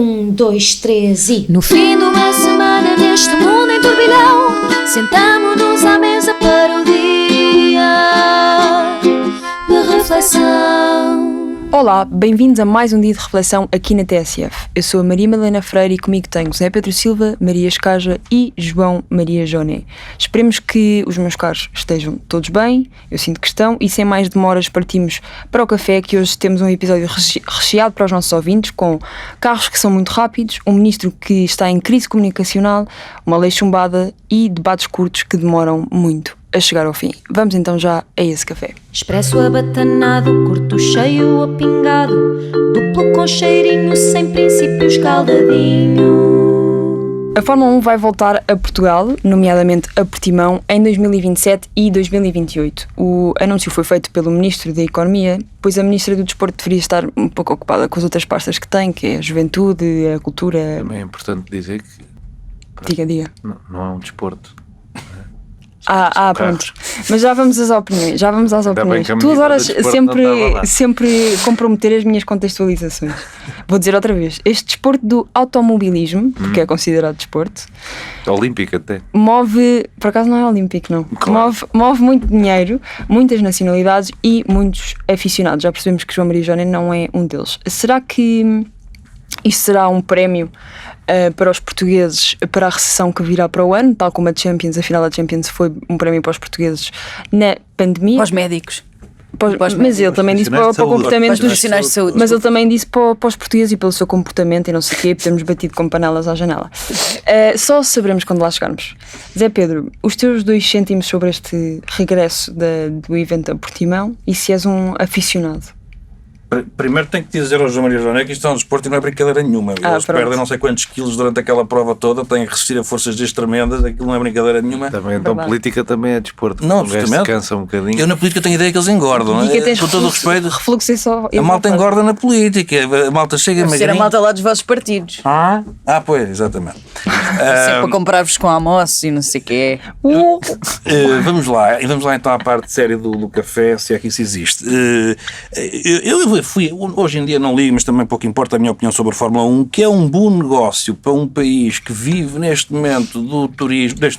2, 3 e... No fim de uma semana neste mundo em turbilhão, sentamo-nos à mesa para o dia de reflexão. Olá, bem-vindos a mais um dia de reflexão aqui na TSF. Eu sou a Maria Madalena Freire e comigo tenho Zé Pedro Silva, Maria Escaja e João Maria Joné. Esperemos que os meus caros estejam todos bem, eu sinto que estão, e sem mais demoras partimos para o café, que hoje temos um episódio recheado para os nossos ouvintes, com carros que são muito rápidos, um ministro que está em crise comunicacional, uma lei chumbada e debates curtos que demoram muito a chegar ao fim. Vamos então já a esse café. Expresso abatanado, curto cheio ou pingado, duplo com cheirinho, sem princípio escaldadinho. A Fórmula 1 vai voltar a Portugal, nomeadamente a Portimão, em 2027 e 2028. O anúncio foi feito pelo Ministro da Economia, pois a Ministra do Desporto deveria estar um pouco ocupada com as outras pastas que tem, que é a juventude, a cultura... Também é importante dizer que... Diga. Não é um desporto. Pronto. Mas já vamos às opiniões. Tu adoras sempre comprometer as minhas contextualizações. Vou dizer outra vez. Este desporto do automobilismo, porque é considerado desporto, olímpico até, move, por acaso não é olímpico, não, claro. Move muito dinheiro, muitas nacionalidades e muitos aficionados. Já percebemos que João Maria Joné não é um deles. Será que isto será um prémio para os portugueses para a recessão que virá para o ano, tal como a final da Champions foi um prémio para os portugueses na pandemia? Para os médicos. Mas ele também disse para o comportamento dos profissionais de saúde. Mas ele também disse para os portugueses e pelo seu comportamento e não sei o quê, termos batido com panelas à janela. Só saberemos quando lá chegarmos. Zé Pedro, os teus 2 cêntimos sobre este regresso do evento a Portimão, e se és um aficionado? Primeiro tenho que dizer ao João Maria Joné que isto é um desporto e não é brincadeira nenhuma. Eles perdem não sei quantos quilos durante aquela prova toda, têm que resistir a forças destes tremendas, aquilo não é brincadeira nenhuma. Também, então política também é desporto. Não, absolutamente. Cansa um bocadinho. Eu na política tenho a ideia que eles engordam. Com todo o respeito, a malta engorda na política. A malta chega magrinho. Ser a malta lá dos vossos partidos. Pois, exatamente. Sempre para comprar-vos com almoço e não sei o quê. Vamos lá então à parte séria do café, se é que isso existe. Eu hoje em dia não ligo, mas também pouco importa a minha opinião sobre a Fórmula 1, que é um bom negócio para um país que vive neste momento do turismo, desde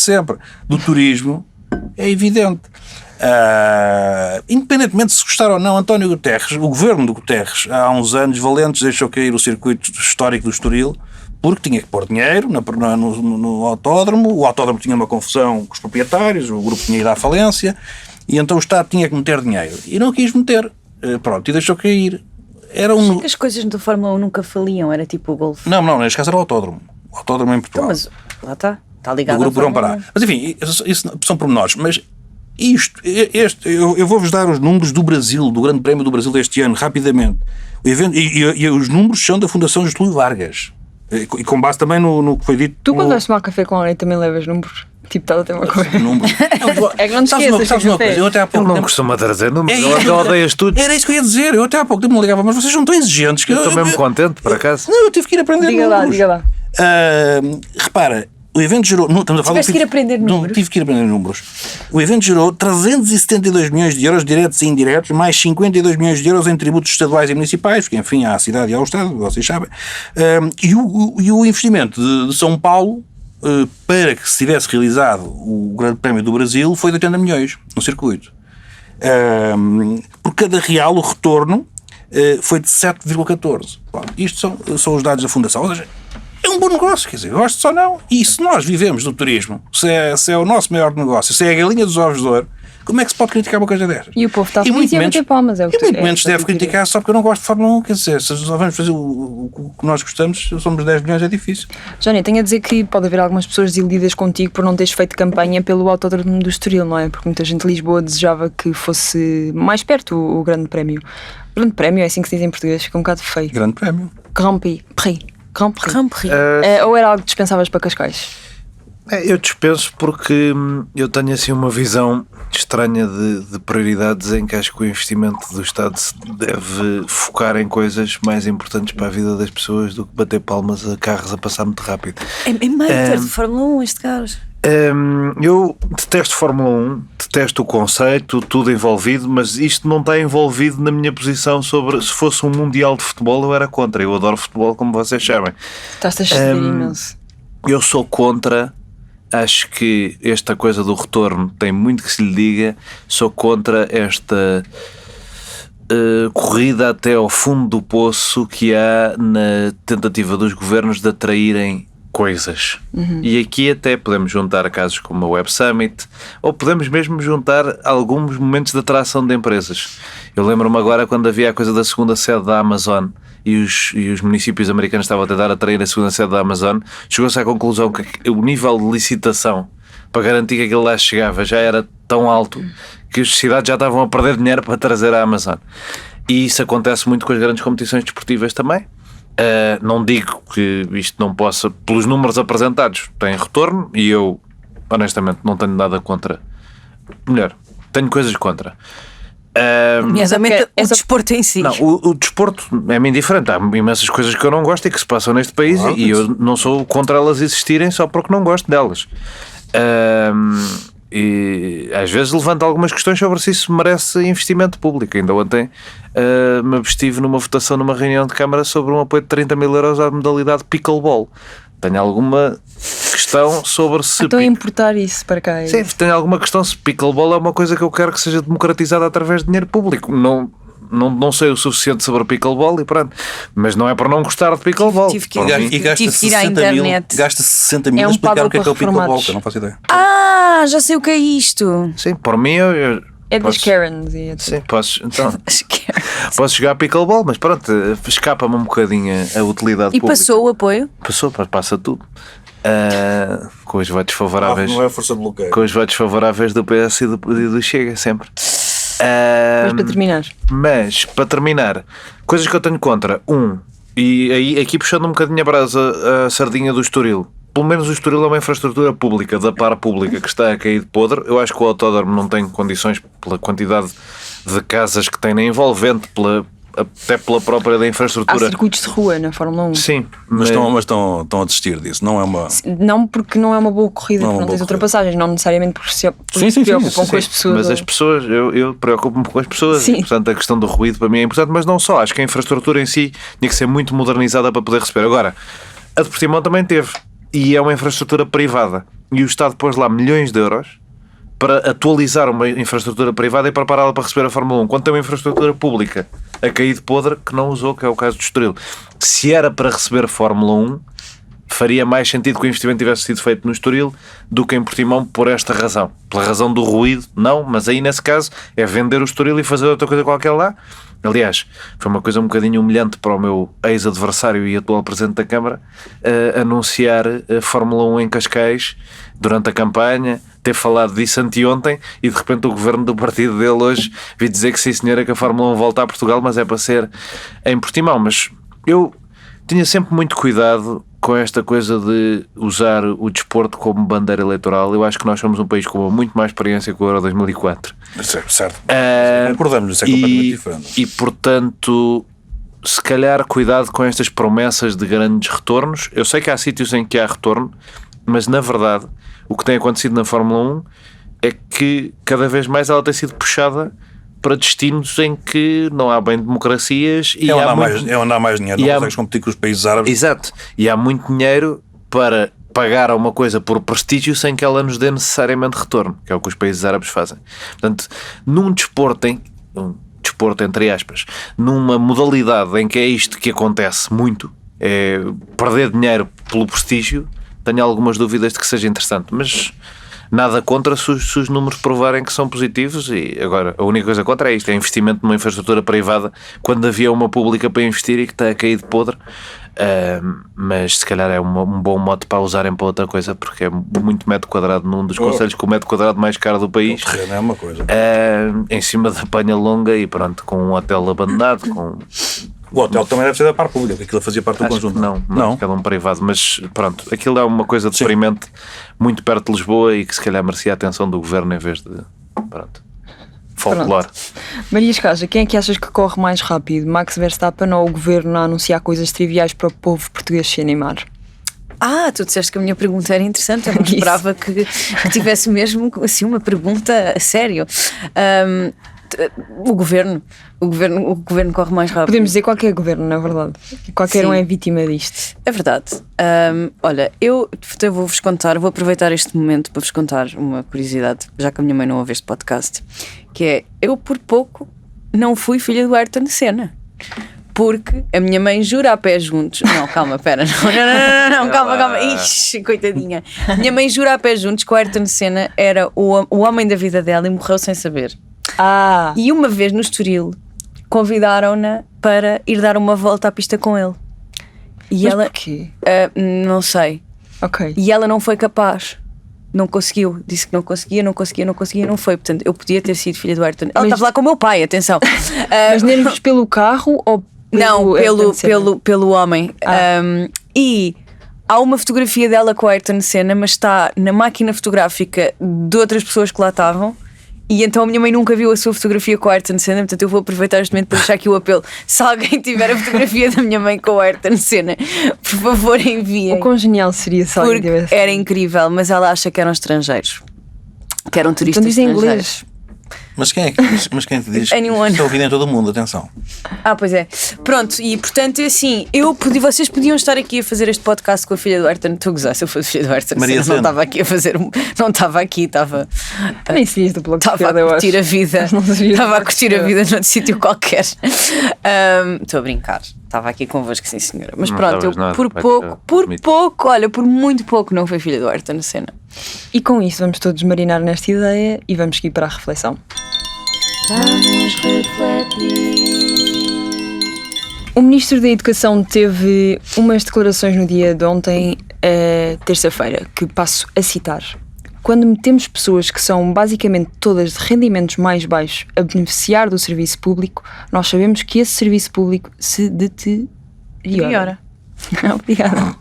sempre, do turismo, é evidente. Independentemente de se gostar ou não, António Guterres, o governo de Guterres, há uns anos valentes, deixou cair o circuito histórico do Estoril, porque tinha que pôr dinheiro no autódromo. O autódromo tinha uma confusão com os proprietários, o grupo tinha ido à falência, e então o Estado tinha que meter dinheiro. E não quis meter. Pronto, e deixou cair. Acho que as coisas da Fórmula 1 nunca faliam, era tipo o Golfe. Não, neste caso era o autódromo. O autódromo em Portugal. Então, mas lá está ligado ao grupo Grão Pará. Mas enfim, isso são pormenores. Mas eu vou-vos dar os números do Brasil, do Grande Prémio do Brasil deste ano, rapidamente. O evento, e os números são da Fundação Getúlio Vargas. E com base também no que foi dito. Tu, quando vais tomar café com alguém, também levas números? Tipo, estás a ter uma coisa. É que não te esqueças. Eu até há pouco não costumo trazer números, eu odeio tudo. Era isso que eu ia dizer. Eu até há pouco tempo me ligava, mas vocês não estão exigentes. Eu estou mesmo contente, por acaso. Não, eu tive que ir aprender números. Diga lá. Repara, o evento gerou... Tiveste que ir aprender números? Tive que ir aprender números. O evento gerou 372 milhões de euros diretos e indiretos, mais 52 milhões de euros em tributos estaduais e municipais, porque enfim, há à cidade e ao Estado, vocês sabem. E o investimento de São Paulo, para que se tivesse realizado o Grande Prémio do Brasil, foi de 80 milhões no circuito. Por cada real, o retorno foi de 7,14. Isto são os dados da Fundação. Ou seja, é um bom negócio, quer dizer, gosto só não. E se nós vivemos do turismo, se é o nosso maior negócio, se é a galinha dos ovos de ouro, como é que se pode criticar uma coisa destas? E o povo está feliz e a bater palmas. E muito menos se deve criticar só porque eu não gosto de Fórmula 1. Quer dizer, se nós vamos fazer o que nós gostamos, somos 10 milhões, é difícil. Johnny, tenho a dizer que pode haver algumas pessoas desiludidas contigo por não teres feito campanha pelo Autódromo do Estoril, não é? Porque muita gente de Lisboa desejava que fosse mais perto o Grande Prémio. O Grande Prémio, é assim que se diz em português, fica um bocado feio. Grande Prémio. Grand Prix. Ou era algo que dispensavas para Cascais? Eu dispenso porque eu tenho assim uma visão estranha de prioridades, em que acho que o investimento do Estado se deve focar em coisas mais importantes para a vida das pessoas do que bater palmas a carros a passar muito rápido. É meio de Fórmula 1 este carro. Eu detesto Fórmula 1, detesto o conceito, tudo envolvido, mas isto não está envolvido na minha posição sobre se fosse um Mundial de Futebol eu era contra. Eu adoro futebol, como vocês sabem. Estás-te a exceder imenso. Eu sou contra, acho que esta coisa do retorno tem muito que se lhe diga. Sou contra esta corrida até ao fundo do poço que há na tentativa dos governos de atraírem coisas. E aqui até podemos juntar casos como a Web Summit, ou podemos mesmo juntar alguns momentos de atração de empresas. Eu lembro-me agora quando havia a coisa da segunda sede da Amazon e os municípios americanos estavam a tentar atrair a segunda sede da Amazon, chegou-se à conclusão que o nível de licitação para garantir que aquilo lá chegava já era tão alto que as cidades já estavam a perder dinheiro para trazer a Amazon. E isso acontece muito com as grandes competições desportivas também. Não digo que isto não possa, pelos números apresentados, tem retorno, e eu honestamente não tenho nada contra. Melhor, tenho coisas contra. Nomeadamente o desporto em si. Não, o desporto é-me indiferente. Há imensas coisas que eu não gosto e que se passam neste país, e eu não sou contra elas existirem só porque não gosto delas. E às vezes levanto algumas questões sobre se isso merece investimento público. Ainda ontem me abstive numa votação numa reunião de Câmara sobre um apoio de 30 mil euros à modalidade pickleball. Tenho alguma questão sobre se... Estou a importar isso para cá. Sim, tenho alguma questão se pickleball é uma coisa que eu quero que seja democratizada através de dinheiro público. Não sei o suficiente sobre pickleball e pronto. Mas não é por não gostar de pickleball. Tive que Gasta ir à internet. Gasta 60 mil É a um explicar o que é paddle o pickleball, para que eu não faço ideia. Já sei o que é isto. Sim, por mim eu É das posso- Karens e etc. Sim, posso jogar pickleball, mas pronto, escapa-me um bocadinho a utilidade E pública. passou o apoio? Passou, passa tudo. Com os votos favoráveis. Não é força de bloqueio. Com os votos favoráveis do PS e do Chega, sempre. Mas para terminar, Mas, para terminar, coisas que eu tenho contra. E aí, aqui puxando um bocadinho a brasa, a sardinha do Estoril. Pelo menos o Estoril é uma infraestrutura pública, da par pública, que está a cair de podre. Eu acho que o autódromo não tem condições, pela quantidade de casas que tem na envolvente, até pela própria da há infraestrutura. circuitos de rua na Fórmula 1. Sim, Mas estão a desistir disso. Não é uma. Não porque não é uma boa corrida, Não é porque uma não tens boa ultrapassagens, não necessariamente porque se Sim, preocupam com as pessoas. Mas as pessoas, eu preocupo-me com as pessoas. Sim. Portanto, a questão do ruído para mim é importante, mas não só. Acho que a infraestrutura em si tinha que ser muito modernizada para poder receber. Agora, a de Portimão também teve. E é uma infraestrutura privada. E o Estado pôs lá milhões de euros para atualizar uma infraestrutura privada e prepará-la para receber a Fórmula 1. Quando tem uma infraestrutura pública a cair de podre, que não usou, que é o caso do Estoril. Se era para receber a Fórmula 1, faria mais sentido que o investimento tivesse sido feito no Estoril do que em Portimão por esta razão. Pela razão do ruído, não, mas aí nesse caso é vender o Estoril e fazer outra coisa qualquer lá. Aliás, foi uma coisa um bocadinho humilhante para o meu ex-adversário e atual Presidente da Câmara anunciar a Fórmula 1 em Cascais durante a campanha, ter falado disso anteontem e de repente o governo do partido dele hoje veio dizer que sim senhora, que a Fórmula 1 volta a Portugal, mas é para ser em Portimão. Mas eu tinha sempre muito cuidado com esta coisa de usar o desporto como bandeira eleitoral. Eu acho que nós somos um país com muito mais experiência que o Euro 2004. Certo. Concordamos, isso é completamente diferente. E portanto, se calhar cuidado com estas promessas de grandes retornos. Eu sei que há sítios em que há retorno, mas na verdade o que tem acontecido na Fórmula 1 é que cada vez mais ela tem sido puxada para destinos em que não há bem democracias e É onde há mais dinheiro, não consegues competir com os países árabes. Exato, e há muito dinheiro para pagar a uma coisa por prestígio sem que ela nos dê necessariamente retorno, que é o que os países árabes fazem. Portanto, num desporto entre aspas, numa modalidade em que é isto que acontece muito, é perder dinheiro pelo prestígio, tenho algumas dúvidas de que seja interessante, mas nada contra se os números provarem que são positivos. E agora, a única coisa contra é isto, é investimento numa infraestrutura privada quando havia uma pública para investir e que está a cair de podre. Mas se calhar é um bom mote para usarem para outra coisa, porque é muito metro quadrado num dos concelhos com o metro quadrado mais caro do país. O terreno é uma coisa. Em cima da Panha Longa e pronto, com um hotel abandonado, com... O hotel também deve ser da parte pública, porque aquilo fazia parte do Acho conjunto. que não, cada um privado, mas pronto, aquilo é uma coisa deprimente muito perto de Lisboa e que se calhar merecia a atenção do governo em vez de folclore. Maria Escaja, quem é que achas que corre mais rápido? Max Verstappen ou o governo a anunciar coisas triviais para o povo português se animar? Tu disseste que a minha pergunta era interessante. Eu não esperava que tivesse mesmo assim uma pergunta a sério. O governo corre mais rápido. Podemos dizer qualquer governo, na verdade. Qualquer um é vítima disto. É verdade. Olha, eu vou-vos contar, vou aproveitar este momento para vos contar uma curiosidade, já que a minha mãe não ouve este podcast, que é, eu por pouco não fui filha do Ayrton Senna. Porque a minha mãe jura a pé juntos. Não, calma, pera. Não, calma. Ixi, coitadinha. Minha mãe jura a pé juntos que o Ayrton Senna era o homem da vida dela e morreu sem saber. E uma vez no Estoril convidaram-na para ir dar uma volta à pista com ele. E Mas ela. porquê? Não sei. Ok. E ela não foi capaz. Não conseguiu. Disse que não conseguia, não foi. Portanto, eu podia ter sido filha do Ayrton. Ela estava lá com o meu pai, atenção. Mas nervos pelo carro ou Não, pelo homem. E há uma fotografia dela com o Ayrton Senna, mas está na máquina fotográfica de outras pessoas que lá estavam. E então a minha mãe nunca viu a sua fotografia com o Ayrton Senna. Portanto eu vou aproveitar este momento para deixar aqui o apelo. Se alguém tiver a fotografia da minha mãe com o Ayrton Senna, por favor enviem. O quão genial seria se alguém Porque tivesse. era incrível, mas ela acha que eram estrangeiros, que eram turistas Então dizem estrangeiros. inglês. Mas quem é que diz? Mas quem te diz? Anyone. Isto é ouvido em todo o mundo, atenção. Pois é. Pronto, e portanto é assim, vocês podiam estar aqui a fazer este podcast com a filha do Ayrton. Estou a gozar, se eu fosse filha do Ayrton Maria Senna, não estava aqui a fazer. Não estava aqui, estava. Nem se diz do bloco de Estava esquerda, a eu curtir acho. a vida. Não sabia Estava a do bloco de curtir a esquerda. vida noutro sítio qualquer. Estou a brincar. Estava aqui convosco, sim senhora. Mas Não pronto, eu estavas nada, por vai pouco, ter- por muito pouco não fui filha do Ayrton Senna. E com isso vamos todos marinar nesta ideia e vamos seguir para a reflexão. Vamos refletir. O Ministro da Educação teve umas declarações no dia de ontem, terça-feira, que passo a citar. Quando metemos pessoas que são basicamente todas de rendimentos mais baixos a beneficiar do serviço público, nós sabemos que esse serviço público se deteriora. Obrigada.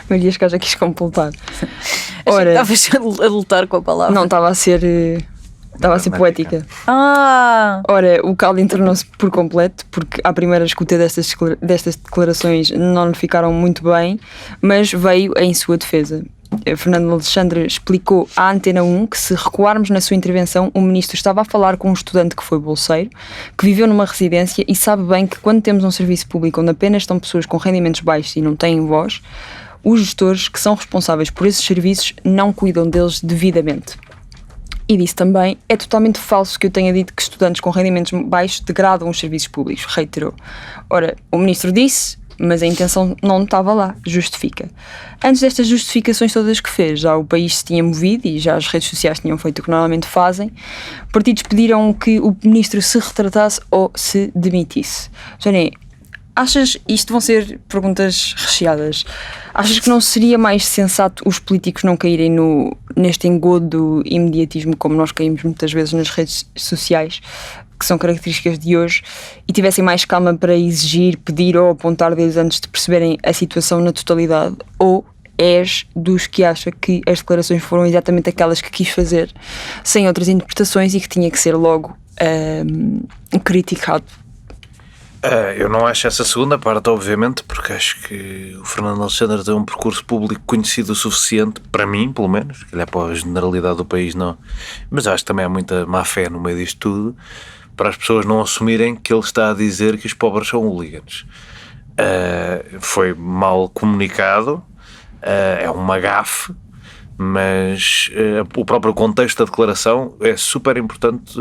Maria já quis completar. Ora, estavas a lutar com a palavra. Não, estava a ser poética. Ora, o caldo entornou-se por completo, porque à primeira escuta destas declarações não lhe ficaram muito bem, mas veio em sua defesa. Fernando Alexandre explicou à Antena 1 que, se recuarmos na sua intervenção, o ministro estava a falar com um estudante que foi bolseiro, que viveu numa residência e sabe bem que quando temos um serviço público onde apenas estão pessoas com rendimentos baixos e não têm voz, os gestores que são responsáveis por esses serviços não cuidam deles devidamente. E disse também, é totalmente falso que eu tenha dito que estudantes com rendimentos baixos degradam os serviços públicos, reiterou. Ora, o ministro disse, mas a intenção não estava lá, justifica. Antes destas justificações todas que fez, já o país se tinha movido e já as redes sociais tinham feito o que normalmente fazem, partidos pediram que o ministro se retratasse ou se demitisse. Jané, achas, isto vão ser perguntas recheadas, achas que não seria mais sensato os políticos não caírem neste engodo do imediatismo como nós caímos muitas vezes nas redes sociais, que são características de hoje, e tivessem mais calma para exigir, pedir ou apontar deles antes de perceberem a situação na totalidade? Ou és dos que acha que as declarações foram exatamente aquelas que quis fazer, sem outras interpretações, e que tinha que ser logo criticado? Eu não acho essa segunda parte, obviamente, porque acho que o Fernando Alexandre tem um percurso público conhecido o suficiente, para mim, pelo menos, que é para a generalidade do país, não. Mas acho que também há muita má fé no meio disto tudo, para as pessoas não assumirem que ele está a dizer que os pobres são hooligans. Foi mal comunicado, é uma gafe, mas o próprio contexto da declaração é super importante.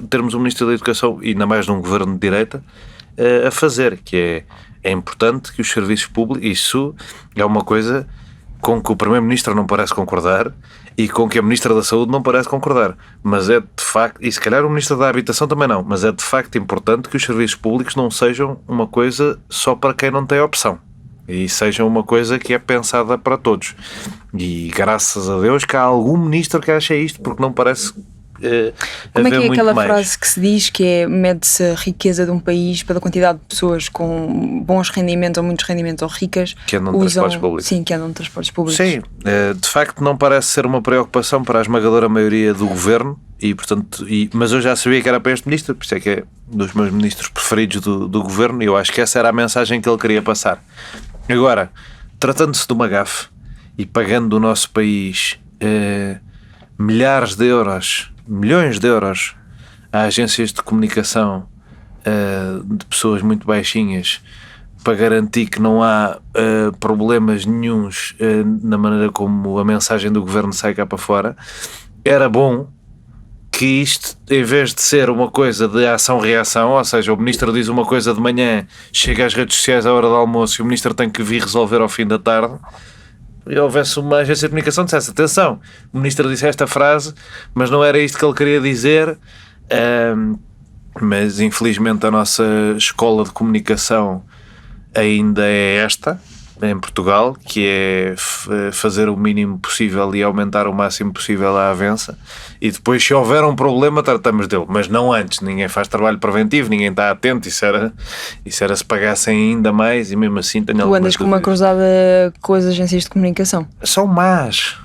Termos um Ministro da Educação, e ainda mais num governo de direita, a fazer, que é importante que os serviços públicos, isso é uma coisa com que o Primeiro-Ministro não parece concordar e com que a Ministra da Saúde não parece concordar, mas é de facto, e se calhar o Ministro da Habitação também não, mas é de facto importante que os serviços públicos não sejam uma coisa só para quem não tem opção, e sejam uma coisa que é pensada para todos. E graças a Deus que há algum ministro que acha isto, porque não parece como é que é aquela mais. frase que se diz que mede-se a riqueza de um país pela quantidade de pessoas com bons rendimentos ou muitos rendimentos ou ricas Que andam de transportes públicos. Sim, que andam de transportes públicos. Sim, de facto não parece ser uma preocupação para a esmagadora maioria do governo, e portanto, mas eu já sabia que era para este ministro, por isso é que é um dos meus ministros preferidos do governo, e eu acho que essa era a mensagem que ele queria passar. Agora, tratando-se de uma gafe e pagando do nosso país milhões de euros a agências de comunicação de pessoas muito baixinhas, para garantir que não há problemas nenhuns na maneira como a mensagem do governo sai cá para fora, era bom que isto, em vez de ser uma coisa de ação-reação, ou seja, o ministro diz uma coisa de manhã, chega às redes sociais à hora do almoço e o ministro tem que vir resolver ao fim da tarde, e houvesse uma agência de comunicação que dissesse: atenção, o ministro disse esta frase, mas não era isto que ele queria dizer. Mas infelizmente a nossa escola de comunicação ainda é esta, em Portugal, que é fazer o mínimo possível e aumentar o máximo possível a avança, e depois, se houver um problema, tratamos dele, mas não antes. Ninguém faz trabalho preventivo, ninguém está atento. Isso era se pagassem ainda mais, e mesmo assim tenho Tu andas com uma cruzada com as agências de comunicação. São más,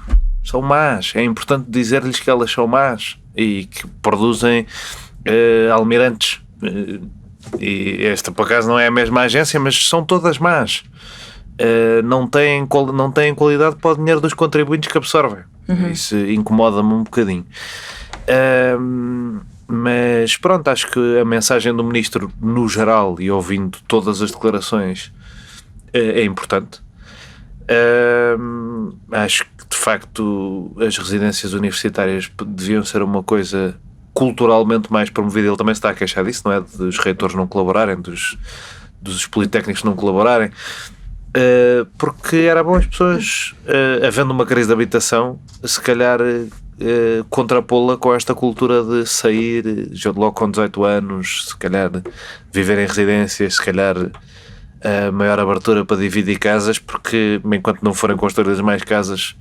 é importante dizer-lhes que elas são más e que produzem almirantes, e esta por acaso não é a mesma agência, mas são todas más. Não têm qualidade para o dinheiro dos contribuintes que absorvem. Isso incomoda-me um bocadinho. Mas pronto, acho que a mensagem do ministro no geral, e ouvindo todas as declarações, é importante. Acho que de facto as residências universitárias deviam ser uma coisa culturalmente mais promovida. Ele também se está a queixar disso, não é? Dos reitores não colaborarem, dos politécnicos não colaborarem, porque era bom as pessoas, havendo uma crise de habitação, se calhar contrapô-la com esta cultura de sair já logo com 18 anos, se calhar viver em residências, se calhar a maior abertura para dividir casas, porque enquanto não forem construídas mais casas,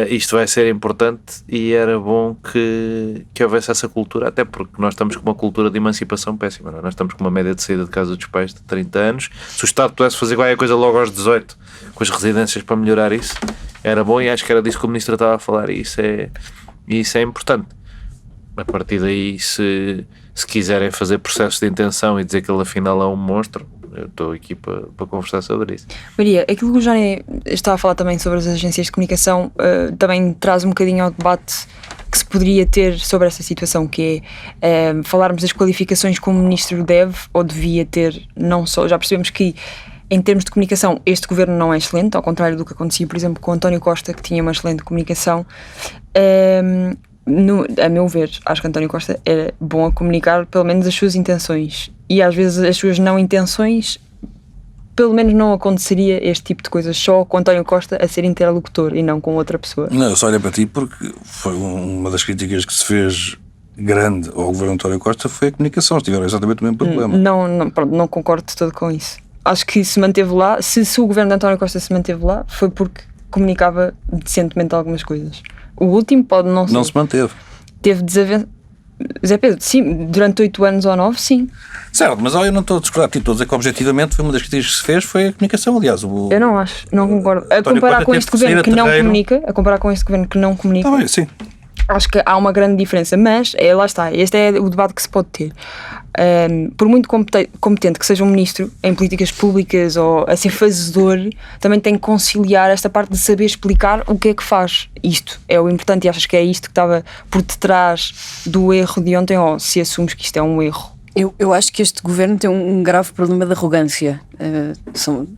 isto vai ser importante, e era bom que houvesse essa cultura, até porque nós estamos com uma cultura de emancipação péssima, não é? Nós estamos com uma média de saída de casa dos pais de 30 anos. Se o Estado pudesse fazer qualquer coisa logo aos 18 com as residências para melhorar isso, era bom, e acho que era disso que o ministro estava a falar, e isso é importante. A partir daí, se quiserem fazer processos de intenção e dizer que ele afinal é um monstro, eu estou aqui para conversar sobre isso. Maria, aquilo que o Johnny está a falar também sobre as agências de comunicação também traz um bocadinho ao debate que se poderia ter sobre essa situação, que é falarmos das qualificações que o ministro deve ou devia ter. Não só, já percebemos que em termos de comunicação este governo não é excelente, ao contrário do que acontecia, por exemplo, com António Costa, que tinha uma excelente comunicação. A meu ver, acho que António Costa era bom a comunicar pelo menos as suas intenções, e às vezes as suas não intenções, pelo menos não aconteceria este tipo de coisas só com António Costa a ser interlocutor e não com outra pessoa. Não, eu só olhei para ti porque foi uma das críticas que se fez grande ao governo António Costa, foi a comunicação. Tiveram exatamente o mesmo problema. Não concordo de todo com isso. Acho que se manteve lá, se o governo de António Costa se manteve lá, foi porque comunicava decentemente algumas coisas. O último pode não ser. Não se manteve. Teve desavenças. Zé Pedro, sim, durante 8 anos ou 9, sim. Certo, mas eu não estou a discordar de ti, estou a dizer que objetivamente foi uma das críticas que se fez, foi a comunicação, aliás. Eu não acho, não concordo. A comparar com este governo que não comunica, Tá bem, sim. Acho que há uma grande diferença, mas lá está, este é o debate que se pode ter. Por muito competente que seja um ministro em políticas públicas ou a ser fazedor, também tem que conciliar esta parte de saber explicar o que é que faz. Isto é o importante, e achas que é isto que estava por detrás do erro de ontem, ou se assumes que isto é um erro? Eu acho que este governo tem um grave problema de arrogância.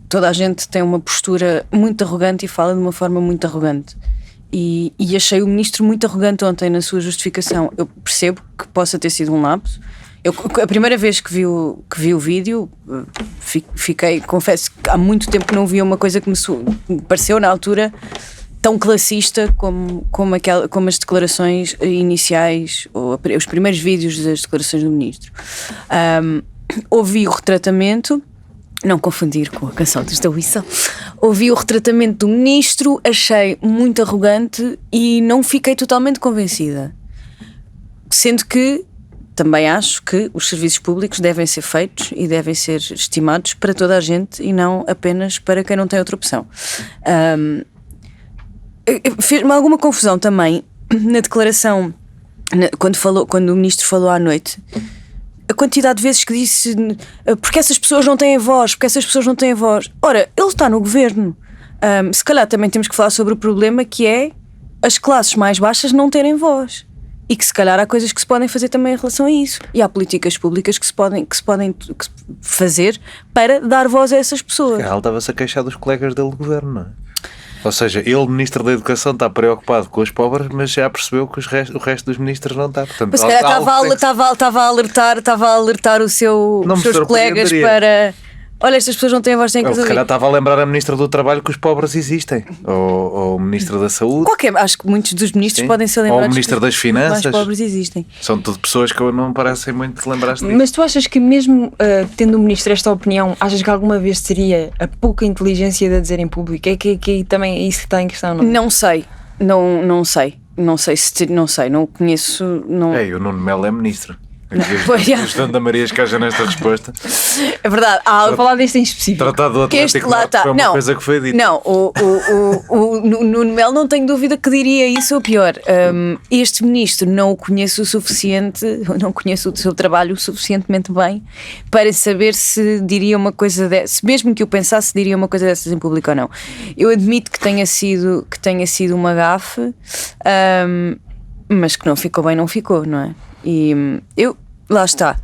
Toda a gente tem uma postura muito arrogante e fala de uma forma muito arrogante. E achei o ministro muito arrogante ontem na sua justificação. Eu percebo que possa ter sido um lapso. A primeira vez que vi o vídeo, confesso que há muito tempo que não via uma coisa que me pareceu na altura tão classista como as declarações iniciais, ou os primeiros vídeos das declarações do ministro. Ouvi o retratamento, não confundir com a canção dos da Whistle. Ouvi o retratamento do ministro, achei muito arrogante e não fiquei totalmente convencida. Sendo que também acho que os serviços públicos devem ser feitos e devem ser estimados para toda a gente e não apenas para quem não tem outra opção. Fez-me alguma confusão também na declaração, quando o ministro falou à noite, a quantidade de vezes que disse porque essas pessoas não têm voz, Ora, ele está no governo. Se calhar também temos que falar sobre o problema que é as classes mais baixas não terem voz. E que se calhar há coisas que se podem fazer também em relação a isso. E há políticas públicas que se podem fazer para dar voz a essas pessoas. Ele estava-se a queixar dos colegas dele de governo, não é? Ou seja, ele, Ministro da Educação, está preocupado com os pobres, mas já percebeu que o resto dos ministros não está. Portanto, Mas se calhar estava a alertar os seus colegas para... Olha, estas pessoas não têm voz, têm que Se calhar estava a lembrar a Ministra do Trabalho que os pobres existem. Ou o Ministro da Saúde. Acho que muitos dos ministros Sim. podem ser lembrados. Ou o Ministro das Finanças. Os mais pobres existem. São tudo pessoas que não parecem muito lembrar-se disso. Mas tu achas que mesmo tendo o ministro esta opinião, achas que alguma vez seria a pouca inteligência de a dizer em público? É que também é isso que está em questão, não é? Não sei. Não sei. Não sei. Não conheço. Não... O Nuno Melo é ministro. Ajudando a Maria Escaja nesta resposta. É verdade. Vou falar deste em específico. Tratado do Atlético lá está. Foi uma coisa que foi dita. Não, o Nuno Melo não tenho dúvida que diria isso ou pior. Este ministro não o conheço o suficiente, não conheço o seu trabalho suficientemente bem para saber se diria uma coisa dessas, mesmo que eu pensasse, diria uma coisa dessas em público ou não. Eu admito que tenha sido uma gafe, mas que não ficou bem, não ficou, não é? E lá está,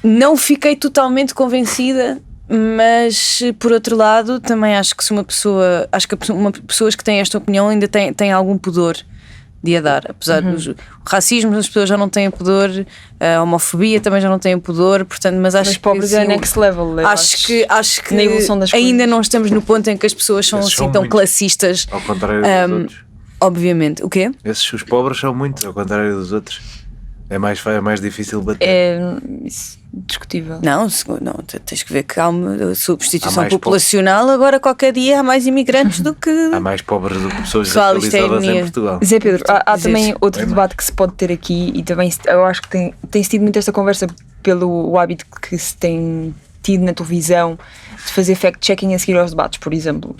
não fiquei totalmente convencida, mas por outro lado também acho que pessoas que têm esta opinião ainda têm algum pudor de a dar, apesar do racismo, as pessoas já não têm pudor, a homofobia também já não têm pudor, portanto, mas acho que pobres é next level. acho que na evolução das ainda coisas. Não estamos no ponto em que as pessoas são Esses assim são tão muitos. classistas. Ao contrário dos outros. Obviamente. O quê? Os pobres são muitos, ao contrário dos outros. É mais difícil bater. É discutível. Não, tens que ver que há uma substituição Há mais populacional, agora qualquer dia há mais imigrantes do que... Há mais pobres do que pessoas Pessoal, isto é racializadas em ironia. Portugal. Zé Pedro, há também outro Bem debate que se pode ter aqui e também eu acho que tem-se tido muito esta conversa pelo hábito que se tem tido na televisão de fazer fact-checking a seguir aos debates, por exemplo.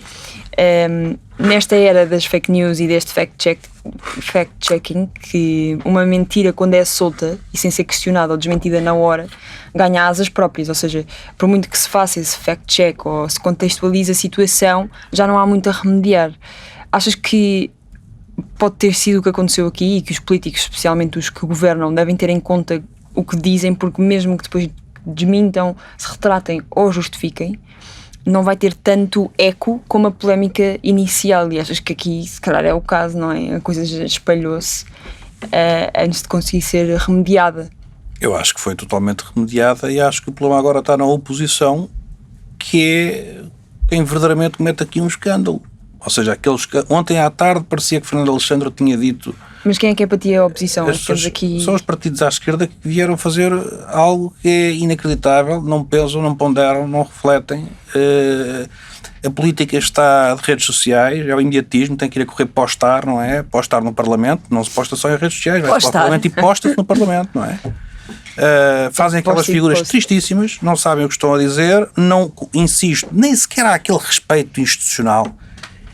Nesta era das fake news e deste fact-checking, que uma mentira, quando é solta e sem ser questionada ou desmentida na hora, ganha asas próprias, ou seja, por muito que se faça esse fact-check ou se contextualize a situação, já não há muito a remediar. Achas que pode ter sido o que aconteceu aqui e que os políticos, especialmente os que governam, devem ter em conta o que dizem, porque mesmo que depois desmintam, se retratem ou justifiquem, não vai ter tanto eco como a polémica inicial, e achas que aqui se calhar é o caso, não é? A coisa já espalhou-se antes de conseguir ser remediada. Eu acho que foi totalmente remediada e acho que o problema agora está na oposição, que é quem verdadeiramente comete aqui um escândalo. Ou seja, ontem à tarde parecia que Fernando Alexandre tinha dito... Mas quem é que é para ti a oposição? São os partidos à esquerda que vieram fazer algo que é inacreditável, não pensam, não ponderam, não refletem. A política está de redes sociais, é o imediatismo, tem que ir a correr postar, não é? Postar no Parlamento, não se posta só em redes sociais, vai para o Parlamento e posta-se no Parlamento, não é? Fazem aquelas figuras tristíssimas, não sabem o que estão a dizer, não, insisto, nem sequer há aquele respeito institucional.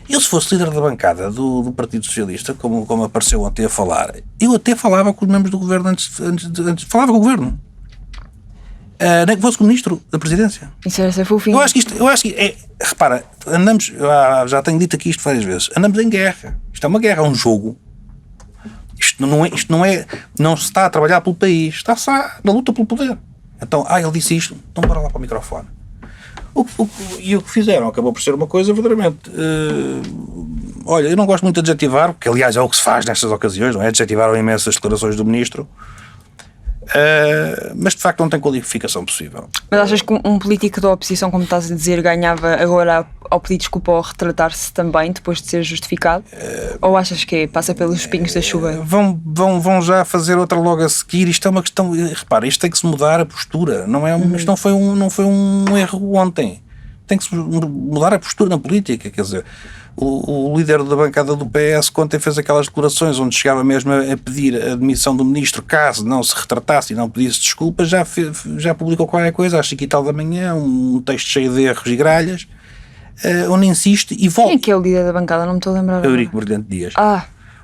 Eu, se fosse líder da bancada do Partido Socialista, como apareceu ontem a falar, eu até falava com os membros do governo antes falava com o governo. Nem que fosse com o ministro da Presidência. Isso é fofinho. Eu acho que repara, andamos, já tenho dito aqui isto várias vezes, andamos em guerra. Isto é uma guerra, é um jogo. Isto não se está a trabalhar pelo país, está-se na luta pelo poder. Então, ele disse isto, então bora lá para o microfone. E o que fizeram acabou por ser uma coisa verdadeiramente... olha, eu não gosto muito de adjetivar, porque aliás é o que se faz nestas ocasiões, não é? Adjetivaram imensas declarações do ministro, mas de facto não tem qualificação possível. Mas achas que um político da oposição, como estás a dizer, ganhava agora ao pedir desculpa ou retratar-se também depois de ser justificado? Ou achas que passa pelos espinhos da chuva? Vão já fazer outra logo a seguir. Isto é uma questão, repara, isto tem que se mudar a postura, não é? Isto não foi um erro ontem, tem que se mudar a postura na política, quer dizer, o líder da bancada do PS ontem fez aquelas declarações onde chegava mesmo a pedir a demissão do ministro caso não se retratasse e não pedisse desculpas, já publicou qualquer coisa às 5h da manhã, um texto cheio de erros e gralhas, onde insiste e volta. Quem é que é o líder da bancada? Não me estou a lembrar. Eurico Brilhante Dias. É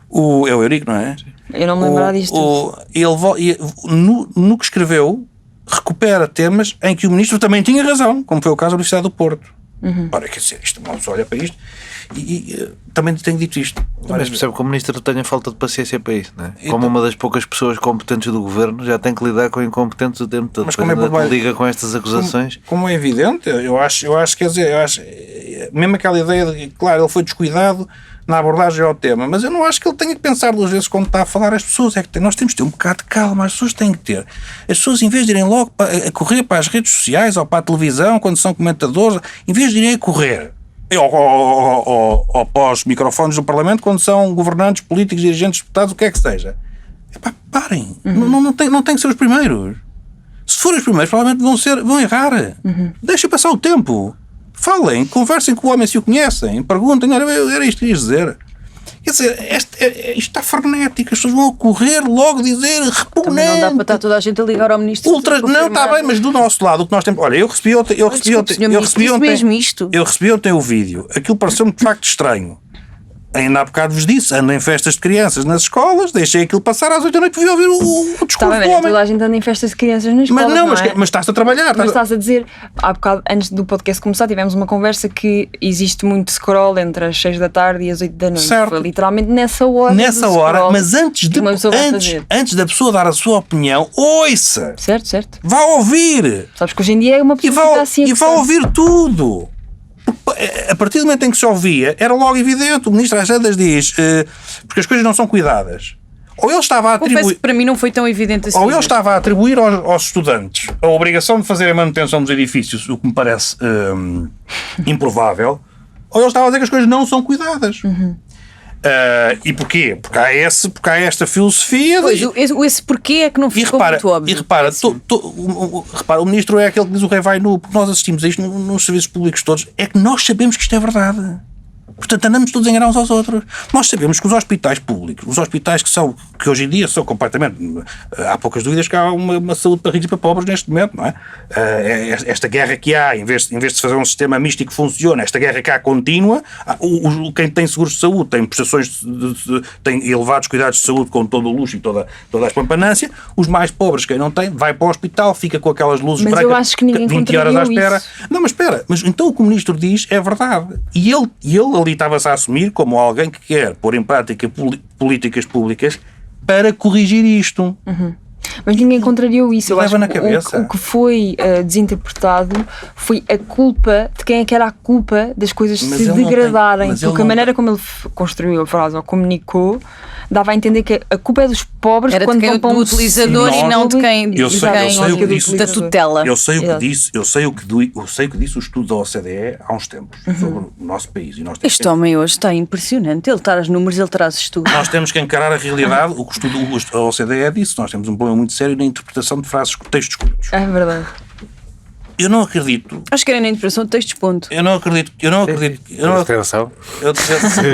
o Eurico, não é? Eu não me lembrava disto. Ele no que escreveu recupera temas em que o ministro também tinha razão, como foi o caso da Universidade do Porto. Ora, quer dizer, isto, uma pessoa olha para isto e também tenho dito isto. Mas percebe que o ministro tem a falta de paciência para isso, não é? Como uma das poucas pessoas competentes do governo, já tem que lidar com incompetentes o tempo todo. Mas como é liga com estas acusações. Como é evidente, eu acho, quer dizer, mesmo aquela ideia de, claro, ele foi descuidado na abordagem ao tema, mas eu não acho que ele tenha que pensar 2 vezes quando está a falar às pessoas. É que nós temos de ter um bocado de calma, as pessoas têm que ter. As pessoas, em vez de irem logo a correr para as redes sociais ou para a televisão, quando são comentadores, em vez de irem a correr ou para os microfones do Parlamento, quando são governantes, políticos, dirigentes, deputados, o que é que seja. Epá, parem. Não tem que ser os primeiros. Se forem os primeiros, provavelmente vão errar. Deixem passar o tempo. Falem, conversem com o homem se o conhecem, perguntem, era isto que ias dizer. Quer dizer, isto está frenético, as pessoas vão correr logo dizer repugnante. Também não dá para estar toda a gente a ligar ao ministro. Não, está bem, mas do nosso lado o que nós temos. Olha, eu recebi ontem o vídeo. Aquilo pareceu-me de facto estranho. Ainda há bocado vos disse, ando em festas de crianças nas escolas, deixei aquilo passar às 8 da noite e fui ouvir o discurso do homem. Toda a gente anda em festas de crianças nas escolas, mas estás a trabalhar. Mas estás a dizer, há bocado, antes do podcast começar, tivemos uma conversa que existe muito scroll entre as 6 da tarde e as 8 da noite. Certo. Foi literalmente nessa hora. Mas antes da pessoa dar a sua opinião, ouça! Certo. Vá ouvir! Sabes que hoje em dia é uma pessoa que está assim. E vá ouvir tudo! A partir do momento em que se ouvia, era logo evidente. O ministro às vezes diz porque as coisas não são cuidadas. Ou ele estava a atribuir. Confesso que para mim não foi tão evidente assim. Ou ele estava a atribuir aos estudantes a obrigação de fazer a manutenção dos edifícios, o que me parece improvável. Ou ele estava a dizer que as coisas não são cuidadas. E porquê? Porque há esta filosofia. Pois, esse porquê é que não ficou muito óbvio. E repara, o ministro é aquele que diz o rei vai nu, porque nós assistimos a isto nos serviços públicos todos, é que nós sabemos que isto é verdade. Portanto, andamos todos a enganar uns aos outros. Nós sabemos que os hospitais públicos, os hospitais que hoje em dia são completamente... Há poucas dúvidas que há uma saúde para ricos e para pobres neste momento, não é? Esta guerra que há, em vez de fazer um sistema místico que funciona, esta guerra que há contínua, quem tem seguros de saúde tem prestações, tem elevados cuidados de saúde com todo o luxo e toda a espampanância. Os mais pobres, quem não tem, vai para o hospital, fica com aquelas luzes brancas, eu acho que ninguém 20 horas à espera. isso. Não, mas espera, então o que o ministro diz é verdade. E ele ali estava-se a assumir como alguém que quer pôr em prática políticas públicas para corrigir isto. Mas ninguém contrariou isso. Eu acho na que cabeça. o que foi desinterpretado foi a culpa de quem é que era a culpa das coisas se degradarem. Porque a maneira como ele construiu a frase ou comunicou dava a entender que a culpa é dos pobres era quando de quem, vão do utilizador e não de quem da tutela. Eu sei o que disse o estudo da OCDE há uns tempos sobre o nosso país. E este homem hoje está impressionante. Ele traz números, ele traz estudos. Nós temos que encarar a realidade. O que o estudo da OCDE disse. Nós temos um problema muito sério na interpretação de frases, textos curtos. É verdade. Eu não acredito. Acho que era na interpretação de textos, ponto. Eu não acredito. Atenção.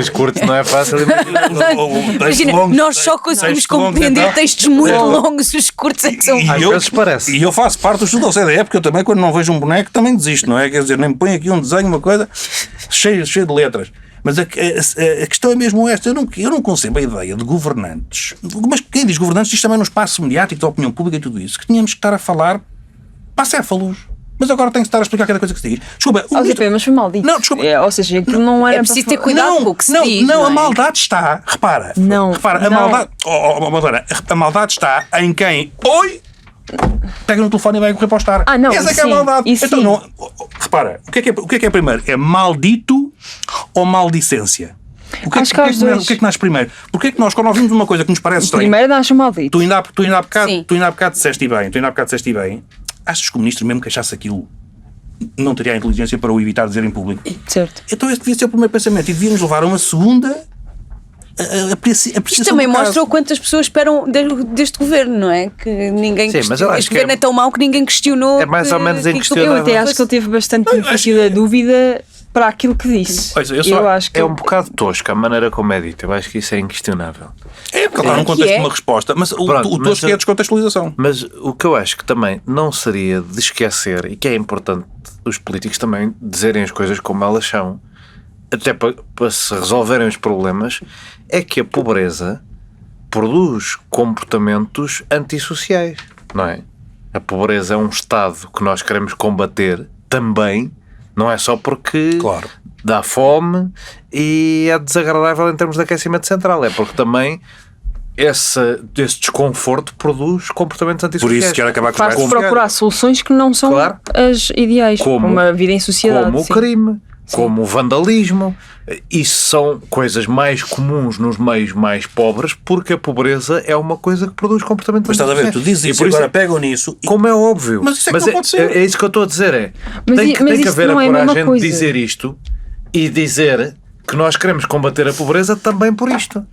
Os curtos não é fácil. Imagina, nós só conseguimos compreender textos muito longos, os curtos é que são. Às vezes parece. E eu faço parte do estudo da OCDE, porque eu também, quando não vejo um boneco, também desisto, não é? Quer dizer, nem me ponho aqui um desenho, uma coisa cheio de letras. Mas a questão é mesmo esta. Eu não concebo a ideia de governantes. Mas quem diz governantes diz também no espaço mediático da opinião pública e tudo isso, que tínhamos que estar a falar para acéfalos. Mas agora tenho que estar a explicar cada coisa que se diz. Desculpa. Mas foi mal dito. Não, desculpa. Ou seja, aquilo não era. É preciso ter cuidado com o que se diz. Não, a maldade está. Repara. A maldade. A maldade está em quem. Oi! Pega no telefone e vai correr para o estar. Essa é que é a maldade. Então, não, repara, o que é primeiro? É maldito ou maldicência? O que é que nasce primeiro? Porque é que nós, quando ouvimos uma coisa que nos parece estranha... Primeiro nasce o maldito. Tu ainda há bocado disseste bem. Achas que o ministro, mesmo que achasse aquilo, não teria a inteligência para o evitar dizer em público? Certo. Então esse devia ser o primeiro pensamento e devíamos levar a uma segunda apreciação. Isto também mostra o quanto as pessoas esperam deste governo, não é? Que ninguém este governo é tão mau que ninguém questionou. É mais ou menos inquestionável. Eu até acho que ele teve bastante benefício da dúvida para aquilo que disse. Eu acho que é um bocado tosca a maneira como é dito. Eu acho que isso é inquestionável. É, porque está num contexto de uma resposta, mas o tosco é a descontextualização. Mas o que eu acho que também não seria de esquecer, e que é importante os políticos também dizerem as coisas como elas são, até para se resolverem os problemas, é que a pobreza produz comportamentos antissociais, não é? A pobreza é um estado que nós queremos combater também Não é só porque Claro. dá fome e é desagradável em termos de aquecimento central. É porque também esse desconforto produz comportamentos Por antissociais. isso quero acabar com os Faz-se bairros. procurar soluções que não são Claro. as ideais para Como- uma vida em sociedade. Como o sim. crime, como o vandalismo. Isso são coisas mais comuns nos meios mais pobres, porque a pobreza é uma coisa que produz comportamentos Mas estás a ver, tu dizes E isso por e isso agora pegam nisso e como é óbvio. Mas isso é que não pode ser. É isso que eu estou a dizer. Mas Tem que isso haver a não é a mesma coragem de coisa. dizer isto e dizer que nós queremos combater a pobreza também por isto.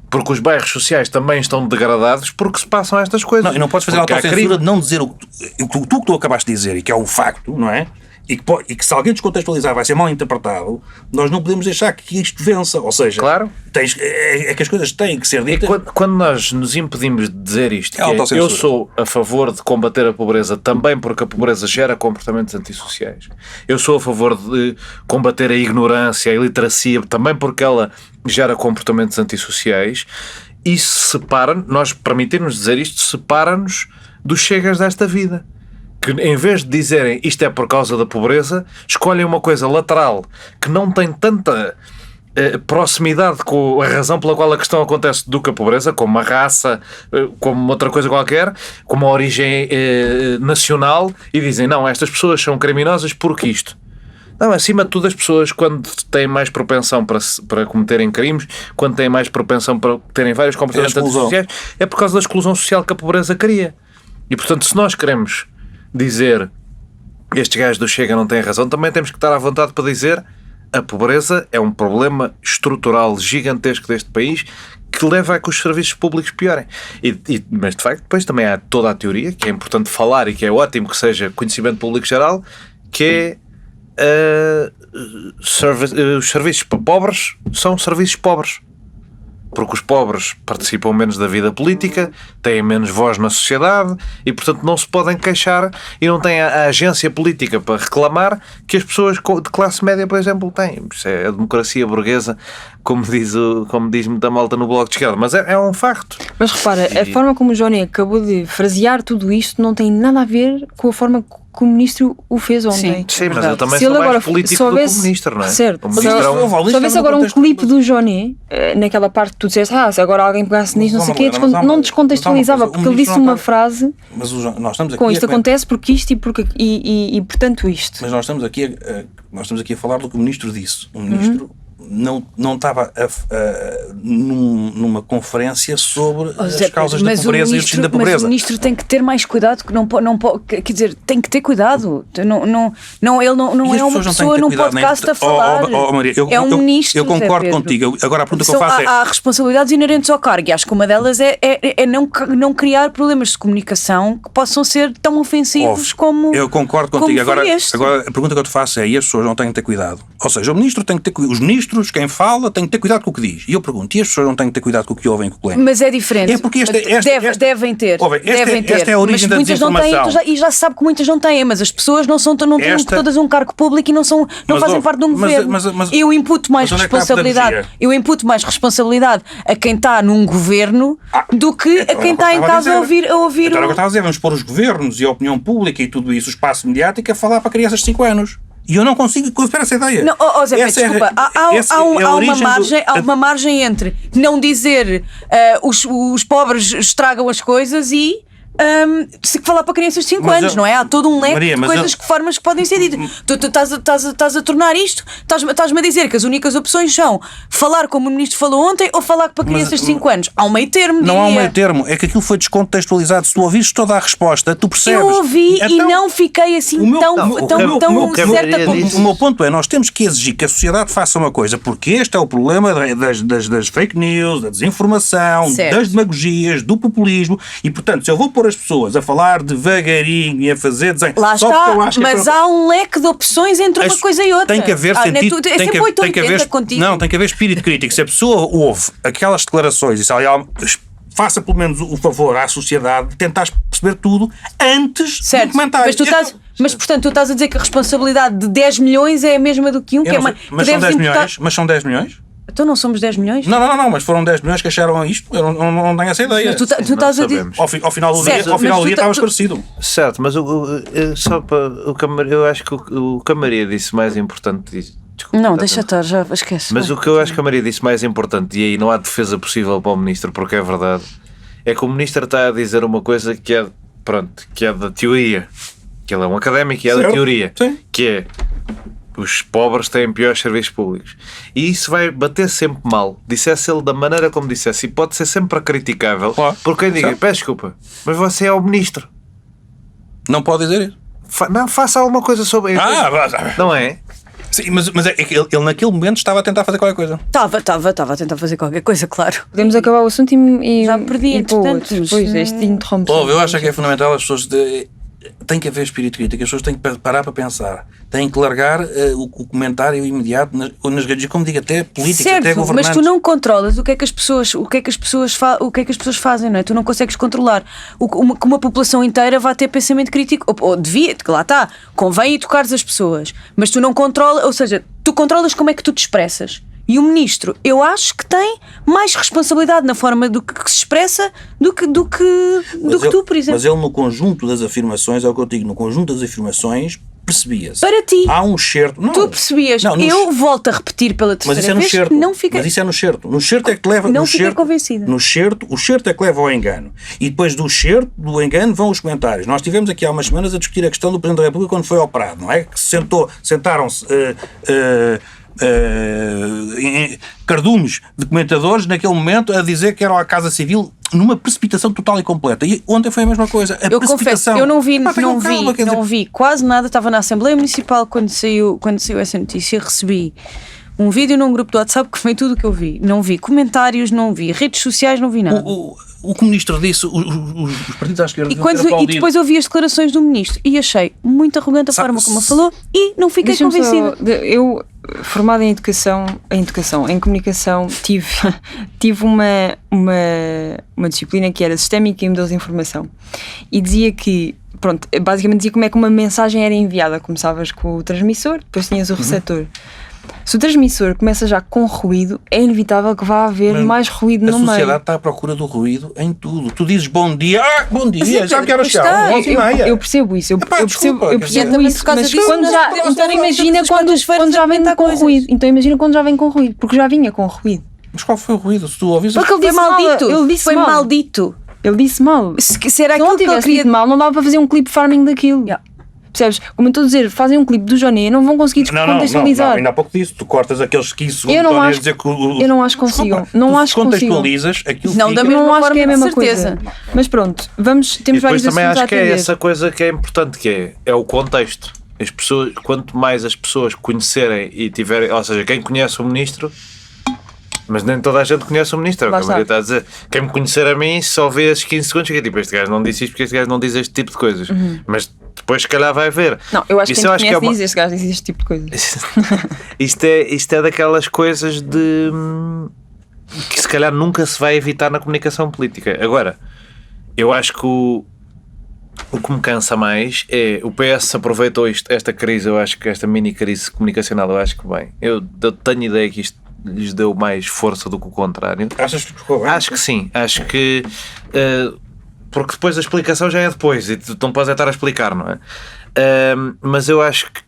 Porque os bairros sociais também estão degradados porque se passam estas coisas. Não, e não podes fazer a Porque há autocensura crime. de não dizer o que tu acabaste de dizer, e que é um facto, não é? E que se alguém descontextualizar vai ser mal interpretado, nós não podemos deixar que isto vença. Ou seja, Claro. é que as coisas têm que ser E ditas. quando nós nos impedimos de dizer isto, que autocensura. eu sou a favor de combater a pobreza também porque a pobreza gera comportamentos antissociais. Eu sou a favor de combater a ignorância, a iliteracia, também porque ela gera comportamentos antissociais. Isso separa, nós permitirmos dizer isto, separa-nos dos chegas desta vida. Que em vez de dizerem isto é por causa da pobreza, escolhem uma coisa lateral que não tem tanta proximidade com a razão pela qual a questão acontece do que a pobreza, como a raça, como outra coisa qualquer, como a origem nacional, e dizem não, estas pessoas são criminosas porque isto. Não, acima de tudo, as pessoas, quando têm mais propensão para cometerem crimes, quando têm mais propensão para terem vários comportamentos antissociais, é por causa da exclusão social que a pobreza cria. E portanto, se nós queremos dizer estes gajos do Chega não têm razão, também temos que estar à vontade para dizer a pobreza é um problema estrutural gigantesco deste país que leva a que os serviços públicos piorem. Mas de facto depois também há toda a teoria, que é importante falar e que é ótimo que seja conhecimento público geral, que é os serviços para pobres são serviços pobres. Porque os pobres participam menos da vida política, têm menos voz na sociedade e, portanto, não se podem queixar e não têm a agência política para reclamar que as pessoas de classe média, por exemplo, têm. Isso é a democracia burguesa, como diz muita malta no Bloco de Esquerda. Mas é um facto. Mas repara, a forma como o Johnny acabou de frasear tudo isto não tem nada a ver com a forma que o ministro o fez ontem. Sim, mas eu também Se sou ele agora mais político do que o ministro, não é? Certo. O ministro é um... Se houvesse agora um clipe do Johnny, naquela parte que tu disseste, se agora alguém pegasse nisto, não sei o quê, não descontextualizava, porque ele disse uma frase Mas nós estamos aqui com isto acontece porque isto e portanto isto. Mas nós estamos aqui a falar do que o ministro disse. O ministro não estava numa conferência sobre as causas da pobreza e o destino da pobreza. Mas o ministro tem que ter mais cuidado, que não pode, quer dizer, tem que ter cuidado. Ele não é uma pessoa num podcast a falar. Maria, é um ministro. Eu concordo contigo. Agora a pergunta que eu faço é... Há responsabilidades inerentes ao cargo e acho que uma delas é não criar problemas de comunicação que possam ser tão ofensivos como. Eu concordo contigo. Agora a pergunta que eu te faço é: e as pessoas não têm que ter cuidado? Ou seja, o ministro tem que ter cuidado. Os ministros, quem fala, tem que ter cuidado com o que diz. E eu pergunto: e as pessoas não têm que ter cuidado com o que ouvem e com o que leem? Mas é diferente. É porque devem ter. Esta é a origem da muitas não têm, desinformação. e já se sabe que muitas não têm, mas as pessoas não têm todas um cargo público e não fazem parte de um governo. Eu imputo mais responsabilidade. Eu imputo mais responsabilidade a quem está num governo do que a quem está em casa a ouvir Então, agora estava a dizer, vamos pôr os governos e a opinião pública e tudo isso, o espaço mediático, a falar para crianças de 5 anos. E eu não consigo considerar essa ideia. Não, Zé, desculpa, há uma margem entre não dizer os pobres estragam as coisas e se falar para crianças de 5 anos, não é? Há todo um leque de coisas, formas que podem ser ditas. Tu estás a tornar isto, estás-me a dizer que as únicas opções são falar como o ministro falou ontem ou falar para crianças de 5 anos. Há um meio termo, Não há um meio termo, é que aquilo foi descontextualizado. Se tu ouvires toda a resposta, tu percebes. Eu ouvi e não fiquei assim tão certa por isso. O meu ponto é, nós temos que exigir que a sociedade faça uma coisa, porque este é o problema das fake news, da desinformação, das demagogias, do populismo, e portanto, se eu vou pôr as pessoas a falar devagarinho e a fazer desenho... Lá está, mas há um leque de opções entre uma coisa e outra. Tem que haver sentido... Tem que haver espírito crítico. Se a pessoa ouve aquelas declarações e se ela faça pelo menos o favor à sociedade de tentar perceber tudo antes do comentário. Mas portanto tu estás a dizer que a responsabilidade de 10 milhões é a mesma do que um, mas são 10 milhões? Então não somos 10 milhões? Não, mas foram 10 milhões que acharam isto. Eu não tenho essa ideia. Mas tu estás a dizer. Ao final do Certo, dia mas estava esclarecido. Certo, mas eu acho que o que a Maria disse mais importante disso. Desculpa, Não, deixa estar, já esquece. Mas o que eu acho que a Maria disse mais importante, e aí não há defesa possível para o ministro, porque é verdade, é que o ministro está a dizer uma coisa que é, que é da teoria, que ele é um académico e é da teoria, Sim. que é os pobres têm piores serviços públicos. E isso vai bater sempre mal. Dissesse ele da maneira como dissesse, e pode ser sempre criticável, Claro. por quem diga, Certo. peço desculpa, mas você é o ministro. Não pode dizer isso. Não, faça alguma coisa sobre isso. Não é? Sim, mas é que ele naquele momento estava a tentar fazer qualquer coisa. Estava a tentar fazer qualquer coisa, claro. Podemos acabar o assunto e Já me perdi, e para o entretanto, outro. mas- Pois, este interrompe. Eu acho que é fundamental as pessoas... Tem que haver espírito crítico, as pessoas têm que parar para pensar, têm que largar o comentário imediato nas redes, como digo, até políticos, até Certo, governantes. mas tu não controlas o que é que as pessoas fazem, não é? Tu não consegues controlar que uma população inteira vá ter pensamento crítico, ou devia, que lá está, convém educares as pessoas, mas tu não controlas, ou seja, tu controlas como é que tu te expressas. E o ministro, eu acho que tem mais responsabilidade na forma do que se expressa do que tu, por exemplo. Mas ele, no conjunto das afirmações, é o que eu digo, no conjunto das afirmações, percebia-se. Para ti. Há um certo... Não, Tu percebias, não, eu volto a repetir pela Mas isso terceira é no vez, certo. não fica... Mas isso é no certo. No certo é que leva... Não no fiquei certo, convencida. No certo, o certo é que leva ao engano. E depois do certo, do engano, vão os comentários. Nós tivemos aqui há umas semanas a discutir a questão do Presidente da República quando foi operado, não é? Que sentaram-se... cardumes de comentadores naquele momento a dizer que era a Casa Civil numa precipitação total e completa. E ontem foi a mesma coisa. Eu confesso, eu não vi Quer quase nada. Estava na Assembleia Municipal quando saiu essa notícia. Recebi um vídeo num grupo do WhatsApp que foi tudo o que eu vi. Não vi comentários, não vi redes sociais, não vi nada. O que o ministro disse, os partidos à esquerda E depois ouvi as declarações do ministro e achei muito arrogante a forma como ele falou e não fiquei Deixa-me convencida. Eu, formada em comunicação, tive uma disciplina que era Sistémica e Modelos de Informação. E dizia que, pronto, basicamente dizia como é que uma mensagem era enviada. Começavas com o transmissor, depois tinhas o receptor. Se o transmissor começa já com ruído, é inevitável que vá haver mais ruído no meio. A sociedade está à procura do ruído em tudo. Tu dizes bom dia, bom dia, já quero está. chegar, 11h30. Eu percebo isso, eu percebo exatamente isso, por causa mas disso, quando nós já, estamos então a falar imagina das quartas-feiras quando já vem a com coisas. ruído. Então imagina quando já vem com ruído, porque já vinha com ruído. Mas qual foi o ruído? Se tu ouvis... Porque ele Foi disse mal, maldito. ele disse Foi mal. maldito. Ele disse mal. Se era Se não aquilo que ele tivesse queria. dito mal, não dava para fazer um clipe farming daquilo. Yeah. Percebes? Como eu estou a dizer, fazem um clipe do Joné, não vão conseguir contextualizar. Ainda há pouco disso. Tu cortas aqueles 15 segundos Eu não para acho- dizer que eu não acho que consigam. Não acho que consigam. contextualizas aquilo Não, que da fica... mesma Não acho forma, que é a de mesma certeza. coisa. Mas pronto, temos E depois vários também assuntos acho que a é atender. essa coisa que é importante, que é o contexto. As pessoas, quanto mais as pessoas conhecerem e tiverem, ou seja, quem conhece o ministro, mas nem toda a gente conhece o ministro, é o Lá que a Maria está. está a dizer. Quem me conhecer a mim só vê esses 15 segundos e fica tipo, este gajo não disse isto porque este gajo não diz este tipo de coisas. Mas depois se calhar vai ver. Não, eu acho que Isso quem conhece é uma- diz, este gajo diz este tipo de coisa. isto é daquelas coisas de que se calhar nunca se vai evitar na comunicação política. Agora, eu acho que o que me cansa mais é o PS aproveitou esta crise, eu acho que esta mini crise comunicacional, eu acho que bem. Eu tenho ideia que isto lhes deu mais força do que o contrário. Achas que ficou bem? Acho que sim, acho que porque depois a explicação já é depois e tu não podes estar a explicar, não é? Mas eu acho que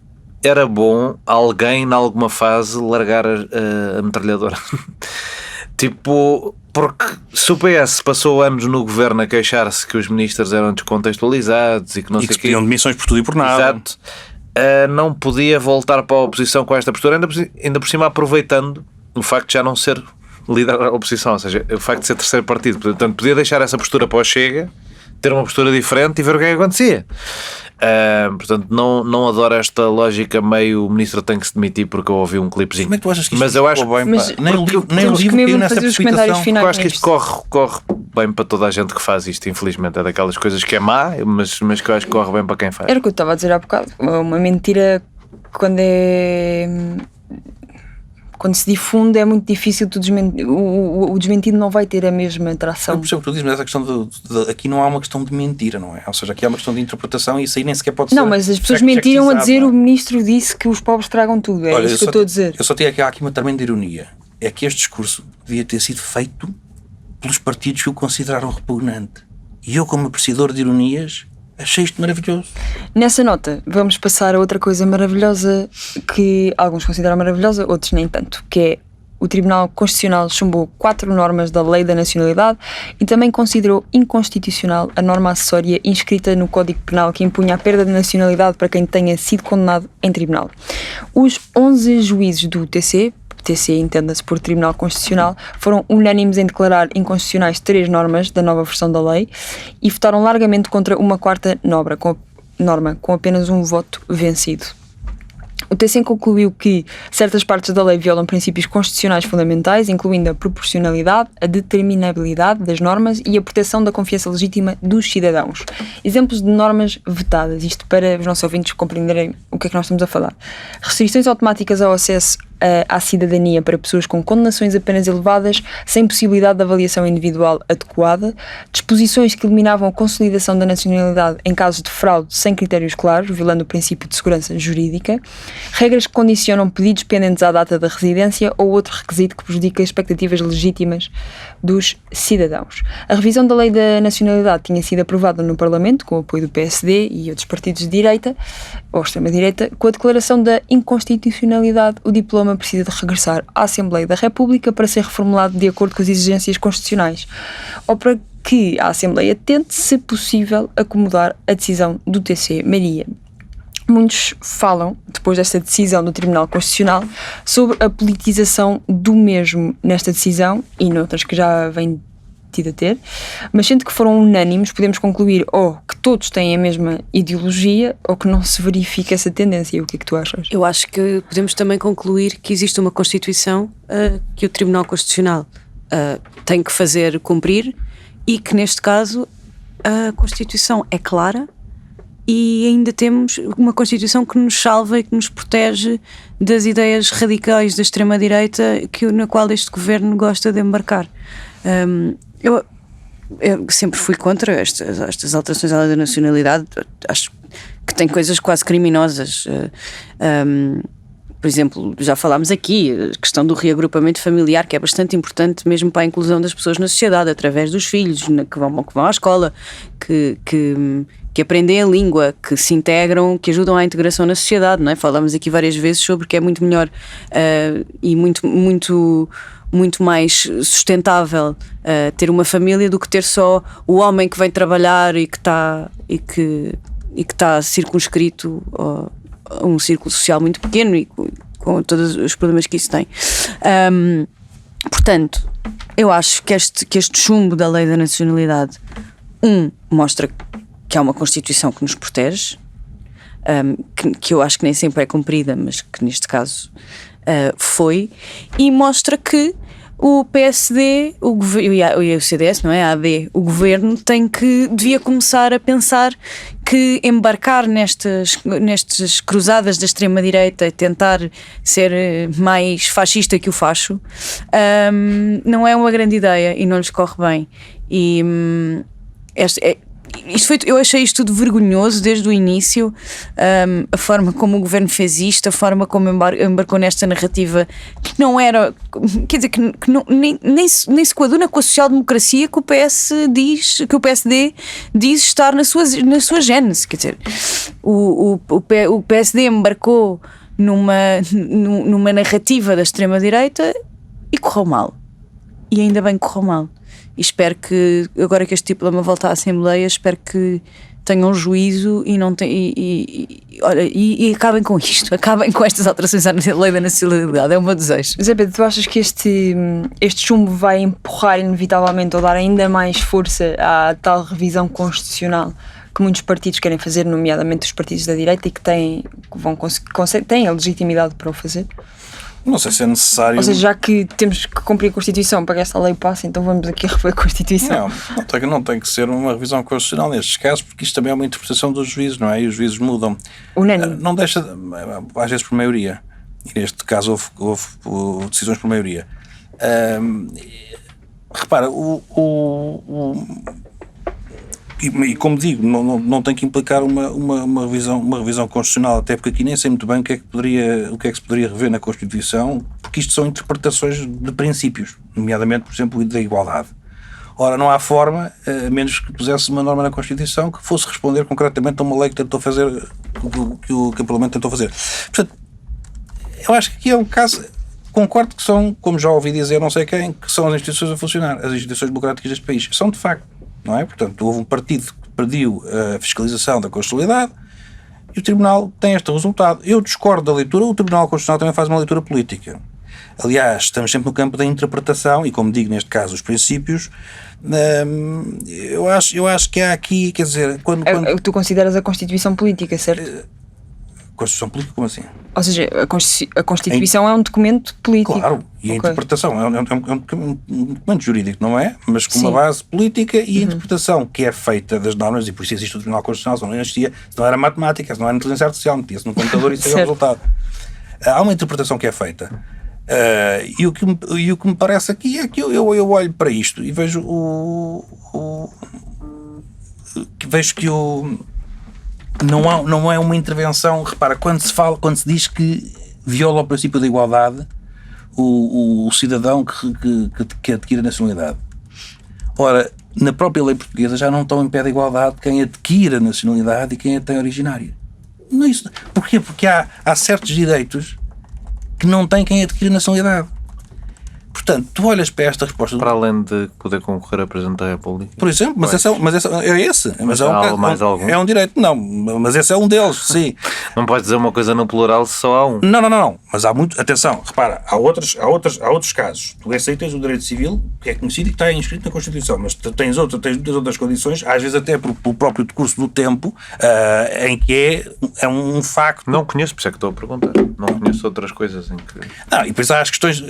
era bom alguém, em alguma fase, largar a metralhadora. Tipo, porque se o PS passou anos no governo a queixar-se que os ministros eram descontextualizados e que não E sei que o se quê. pediam demissões por tudo e por nada. Exato. Não podia voltar para a oposição com esta postura, ainda por cima aproveitando o facto de já não ser líder da oposição, ou seja, o facto de ser terceiro partido. Portanto, podia deixar essa postura para o Chega, ter uma postura diferente e ver o que é que acontecia. Portanto, não adoro esta lógica meio o ministro tem que se demitir porque eu ouvi um clipezinho. Como é que tu achas que isto Mas eu acho ficou bem? mas Pá? Nem o livro temos que caiu mesmo nessa fazer os comentários precipitação. finais. Eu acho que isto corre bem para toda a gente que faz isto, infelizmente. É daquelas coisas que é má, mas que eu acho que corre bem para quem faz. Era o que eu estava a dizer há bocado. Uma mentira, quando se difunde, é muito difícil tu desmentir. O desmentido não vai ter a mesma Eu atração. percebo o que tu dizes, mas essa questão aqui não há uma questão de mentira, não é? Ou seja, aqui há uma questão de interpretação e isso aí nem sequer pode ser. Não, mas as pessoas mentiram a sexualizado, dizer não o é? ministro disse que os pobres tragam tudo. É Olha, isso que eu estou a dizer. Eu só tenho aqui uma tremenda ironia. é que este discurso devia ter sido feito pelos partidos que o consideraram repugnante. E eu, como apreciador de ironias, achei isto maravilhoso. Nessa nota, vamos passar a outra coisa maravilhosa que alguns consideram maravilhosa, outros nem tanto, que é o Tribunal Constitucional chumbou 4 normas da Lei da Nacionalidade e também considerou inconstitucional a norma acessória inscrita no Código Penal que impunha a perda de nacionalidade para quem tenha sido condenado em tribunal. Os 11 juízes do TC entenda-se por Tribunal Constitucional, foram unânimes em declarar inconstitucionais 3 normas da nova versão da lei e votaram largamente contra uma 4ª norma, com apenas um voto vencido. O TC concluiu que certas partes da lei violam princípios constitucionais fundamentais, incluindo a proporcionalidade, a determinabilidade das normas e a proteção da confiança legítima dos cidadãos. Exemplos de normas vetadas, isto para os nossos ouvintes compreenderem o que é que nós estamos a falar. Restrições automáticas ao acesso à cidadania para pessoas com condenações apenas elevadas, sem possibilidade de avaliação individual adequada, disposições que eliminavam a consolidação da nacionalidade em casos de fraude sem critérios claros, violando o princípio de segurança jurídica, regras que condicionam pedidos pendentes à data da residência ou outro requisito que prejudica as expectativas legítimas dos cidadãos. A revisão da Lei da Nacionalidade tinha sido aprovada no Parlamento, com o apoio do PSD e outros partidos de direita, ou extrema-direita. Com a declaração da inconstitucionalidade, o diploma precisa de regressar à Assembleia da República para ser reformulado de acordo com as exigências constitucionais, ou para que a Assembleia tente, se possível, acomodar a decisão do TC Maria. Muitos falam, depois desta decisão do Tribunal Constitucional, sobre a politização do mesmo nesta decisão e noutras que já vem tido a ter, mas sendo que foram unânimes, podemos concluir ou que todos têm a mesma ideologia ou que não se verifica essa tendência. O que é que tu achas? Eu acho que podemos também concluir que existe uma Constituição que o Tribunal Constitucional tem que fazer cumprir e que neste caso a Constituição é clara e ainda temos uma Constituição que nos salva e que nos protege das ideias radicais da extrema-direita na qual este governo gosta de embarcar. Eu sempre fui contra estas alterações à lei da nacionalidade. Acho que tem coisas quase criminosas. Por exemplo, já falámos aqui, a questão do reagrupamento familiar, que é bastante importante mesmo para a inclusão das pessoas na sociedade, através dos filhos que vão à escola, que aprendem a língua, que se integram, que ajudam à integração na sociedade, não é? Falámos aqui várias vezes sobre que é muito melhor e muito mais sustentável ter uma família do que ter só o homem que vem trabalhar e que está circunscrito a um círculo social muito pequeno e com todos os problemas que isso tem. Portanto, eu acho que este chumbo da lei da nacionalidade mostra que há uma Constituição que nos protege, que eu acho que nem sempre é cumprida, mas que neste caso foi, e mostra que o PSD e o CDS, não é? A AD, o governo devia começar a pensar que embarcar nestas cruzadas da extrema-direita e tentar ser mais fascista que o facho não é uma grande ideia e não lhes corre bem. Eu achei isto tudo vergonhoso desde o início, a forma como o governo fez isto, a forma como embarcou nesta narrativa que não era, quer dizer, que não, nem se coaduna com a social-democracia que o PSD diz estar na sua gênese. Quer dizer, o PSD embarcou numa narrativa da extrema-direita e correu mal, e ainda bem que correu mal. E espero que, agora que este diploma volta à Assembleia, espero que tenham juízo e acabem com isto, acabem com estas alterações à lei da nacionalidade. É o meu desejo. Zé Pedro, tu achas que este chumbo vai empurrar inevitavelmente ou dar ainda mais força à tal revisão constitucional que muitos partidos querem fazer, nomeadamente os partidos da direita, e que têm a legitimidade para o fazer? Não sei se é necessário. Ou seja, já que temos que cumprir a Constituição para que esta lei passe, então vamos aqui rever a Constituição. Não tem que ser uma revisão constitucional nestes casos, porque isto também é uma interpretação dos juízes, não é? E os juízes mudam. Unânime. Não deixa, às vezes por maioria. E neste caso houve decisões por maioria. Repara, e como digo, não tem que implicar uma revisão constitucional, até porque aqui nem sei muito bem o que é que se poderia rever na Constituição, porque isto são interpretações de princípios, nomeadamente, por exemplo, o da igualdade. Ora, não há forma, a menos que pusesse uma norma na Constituição que fosse responder concretamente a uma lei que tentou fazer, que o Parlamento tentou fazer. Portanto, eu acho que aqui é um caso, concordo que são, como já ouvi dizer não sei quem, que são as instituições a funcionar, as instituições democráticas deste país. São de facto, não é? Portanto, houve um partido que perdeu a fiscalização da constitucionalidade e o Tribunal tem este resultado. Eu discordo da leitura, o Tribunal Constitucional também faz uma leitura política. Aliás, estamos sempre no campo da interpretação e, como digo, neste caso, os princípios. Eu acho que há aqui, quer dizer... Tu consideras a Constituição política, certo? Constituição política, como assim? Ou seja, a Constituição é um documento político. Claro, e a interpretação é um documento jurídico, não é? Mas com uma base política e a interpretação que é feita das normas, e por isso existe o Tribunal Constitucional, se não existia, se não era matemática, se não era inteligência artificial, metia-se no computador e saía o resultado. Há uma interpretação que é feita. E o que me parece aqui é que eu olho para isto e vejo que não é uma intervenção. Repara, quando se diz que viola o princípio da igualdade o cidadão que adquire a nacionalidade. Ora, na própria lei portuguesa já não estão em pé de igualdade quem adquire a nacionalidade e quem a tem originária. Não é isso. Porquê? Porque há certos direitos que não tem quem adquire a nacionalidade. Portanto, tu olhas para esta resposta... Para além de poder concorrer a Presidente da República. Por exemplo, mas esse é esse. Mas algum? É um direito. Não, mas esse é um deles, sim. Não podes dizer uma coisa no plural se só há um. Não. Mas há muito... Atenção, repara, há outros casos. Tu aí tens o direito civil, que é conhecido e que está inscrito na Constituição, mas tens muitas outras condições, às vezes até pelo próprio decurso do tempo, em que é um facto... Não conheço, por isso é que estou a perguntar. Não conheço outras coisas em que... Não, e por isso há as questões...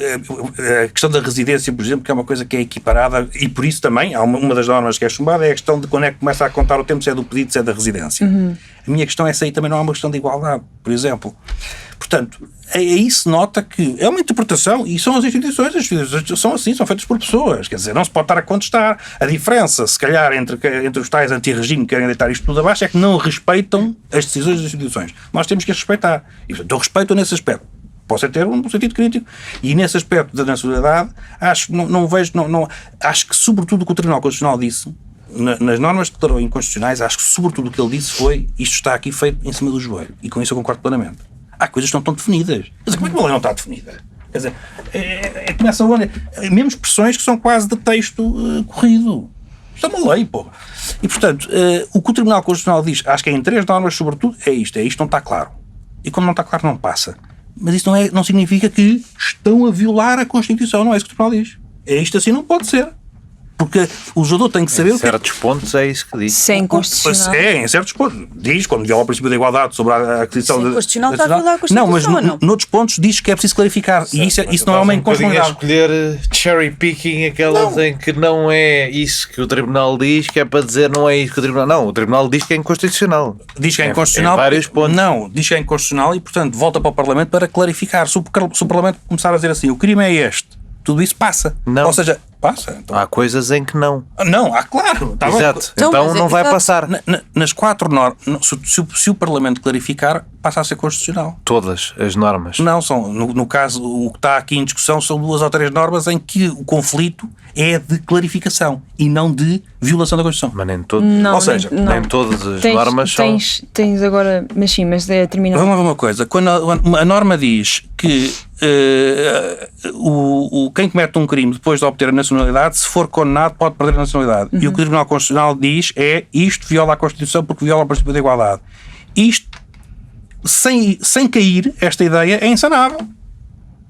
A questão da residência, por exemplo, que é uma coisa que é equiparada, e por isso também há uma das normas que é chumbada, é a questão de quando é que começa a contar o tempo, se é do pedido, se é da residência. A minha questão é se aí também não há uma questão de igualdade, por exemplo. Portanto, aí se nota que é uma interpretação, e são as instituições são assim, são feitas por pessoas, quer dizer, não se pode estar a contestar. A diferença, se calhar, entre os tais anti-regime que querem deitar isto tudo abaixo, é que não respeitam as decisões das instituições. Nós temos que as respeitar. E, portanto, eu respeito nesse aspecto. Posso ter um sentido crítico. E nesse aspecto da nacionalidade, acho que sobretudo o que o Tribunal Constitucional disse, nas normas que declarou inconstitucionais, acho que sobretudo o que ele disse foi: isto está aqui feito em cima do joelho. E com isso eu concordo plenamente. Há coisas que não estão definidas. Mas como é que uma lei não está definida? Quer dizer, começa mesmo expressões que são quase de texto corrido. Isto é uma lei, pô. E portanto, o que o Tribunal Constitucional diz, acho que é em 3 normas, sobretudo, é isto não está claro. E como não está claro, não passa. Mas isso não significa que estão a violar a Constituição, não é isso que o Tribunal diz. Isto assim não pode ser. Porque o legislador tem que saber em certos pontos é isso que diz. Sem constitucional. Em certos pontos. Diz, quando viola o princípio da igualdade sobre a aquisição da... Constitucional está a violar a Constituição, não, mas noutros pontos diz que é preciso clarificar. E isso não é uma inconstitucionalidade. Escolher cherry picking aquelas em que não é isso que o Tribunal diz, que é para dizer não é isso que o Tribunal... Não, o Tribunal diz que é inconstitucional. Diz que é inconstitucional. Em vários pontos. Não, diz que é inconstitucional e, portanto, volta para o Parlamento para clarificar. Se o Parlamento começar a dizer assim, o crime é este, tudo isso passa. Não. Ou seja, passa. Então. Há coisas em que não. Não, há claro. Tá exato. Bem. Então não vai passar. Nas 4 normas, se o Parlamento clarificar, passa a ser constitucional. Todas as normas. Não, são, no caso, o que está aqui em discussão são 2 ou 3 normas em que o conflito é de clarificação e não de violação da Constituição. Mas nem todos. Ou seja, nem todas as normas são... Tens agora... Mas sim, mas termina... Vamos lá ver uma coisa. Quando a norma diz que quem comete um crime depois de obter a nacionalidade, se for condenado, pode perder a nacionalidade. E o que o Tribunal Constitucional diz é: isto viola a Constituição porque viola o princípio da igualdade. Isto, sem cair, esta ideia é insanável.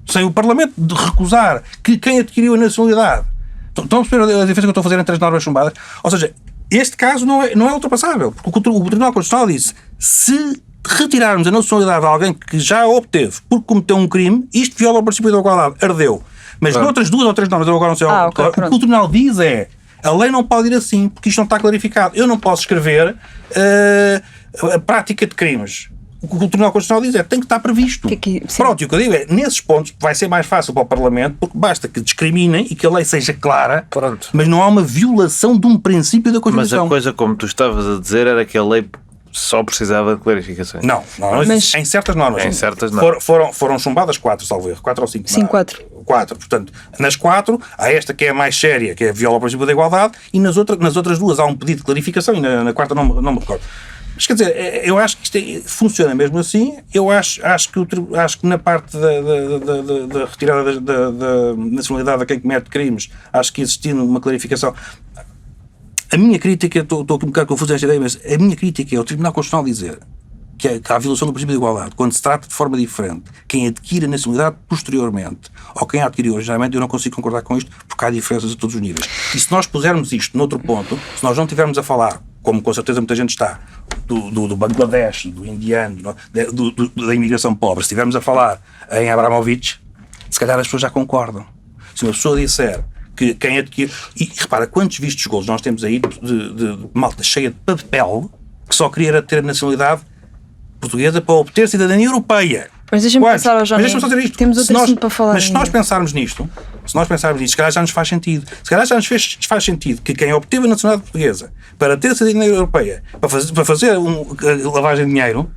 Sem o Parlamento de recusar que quem adquiriu a nacionalidade... Estão a perceber a diferença que eu estou a fazer entre as normas chumbadas? Ou seja, este caso não é ultrapassável. Porque o Tribunal Constitucional disse: se retirarmos a nacionalidade de alguém que já a obteve porque cometeu um crime, isto viola o princípio da igualdade. Ardeu. Mas noutras 2 ou 3 normas, eu agora não sei o que o Tribunal diz é: a lei não pode ir assim, porque isto não está clarificado. Eu não posso escrever a prática de crimes. O que o Tribunal Constitucional diz é: tem que estar previsto. Pronto, e o que eu digo é: nesses pontos vai ser mais fácil para o Parlamento, porque basta que discriminem e que a lei seja clara. Pronto. Mas não há uma violação de um princípio da Constituição. Mas a coisa, como tu estavas a dizer, era que a lei só precisava de clarificações. Não, Mas- em certas normas. Em certas normas. Foram chumbadas 4, salvo erro. 4 ou 5. Sim, 4. 4. Portanto, nas 4, há esta que é a mais séria, que é a viola ao princípio da igualdade, e nas outras duas há um pedido de clarificação, e na quarta não me recordo. Mas quer dizer, eu acho que isto funciona mesmo assim. Eu acho que na parte da retirada da nacionalidade a quem comete crimes, acho que existindo uma clarificação. A minha crítica, estou aqui um bocado confuso nesta ideia, mas a minha crítica é o Tribunal Constitucional dizer que há a violação do princípio de igualdade quando se trata de forma diferente quem adquire a nacionalidade posteriormente ou quem a adquiriu originalmente. Eu não consigo concordar com isto porque há diferenças a todos os níveis. E se nós pusermos isto noutro ponto, se nós não estivermos a falar, como com certeza muita gente está, do Bangladesh, do indiano, da imigração pobre, se estivermos a falar em Abramovich, se calhar as pessoas já concordam. Se uma pessoa disser que quem adquire... E repara, quantos vistos golos nós temos aí de malta cheia de papel que só queria ter a nacionalidade portuguesa para obter cidadania europeia. Mas deixa-me pensar, Johnny, Mas deixa-me só dizer isto. temos outro assunto para falar Mas se nós ainda. pensarmos nisto, se calhar já nos faz sentido. Se calhar já nos faz sentido que quem obteve a nacionalidade portuguesa para ter a cidadania europeia, para fazer lavagem de dinheiro,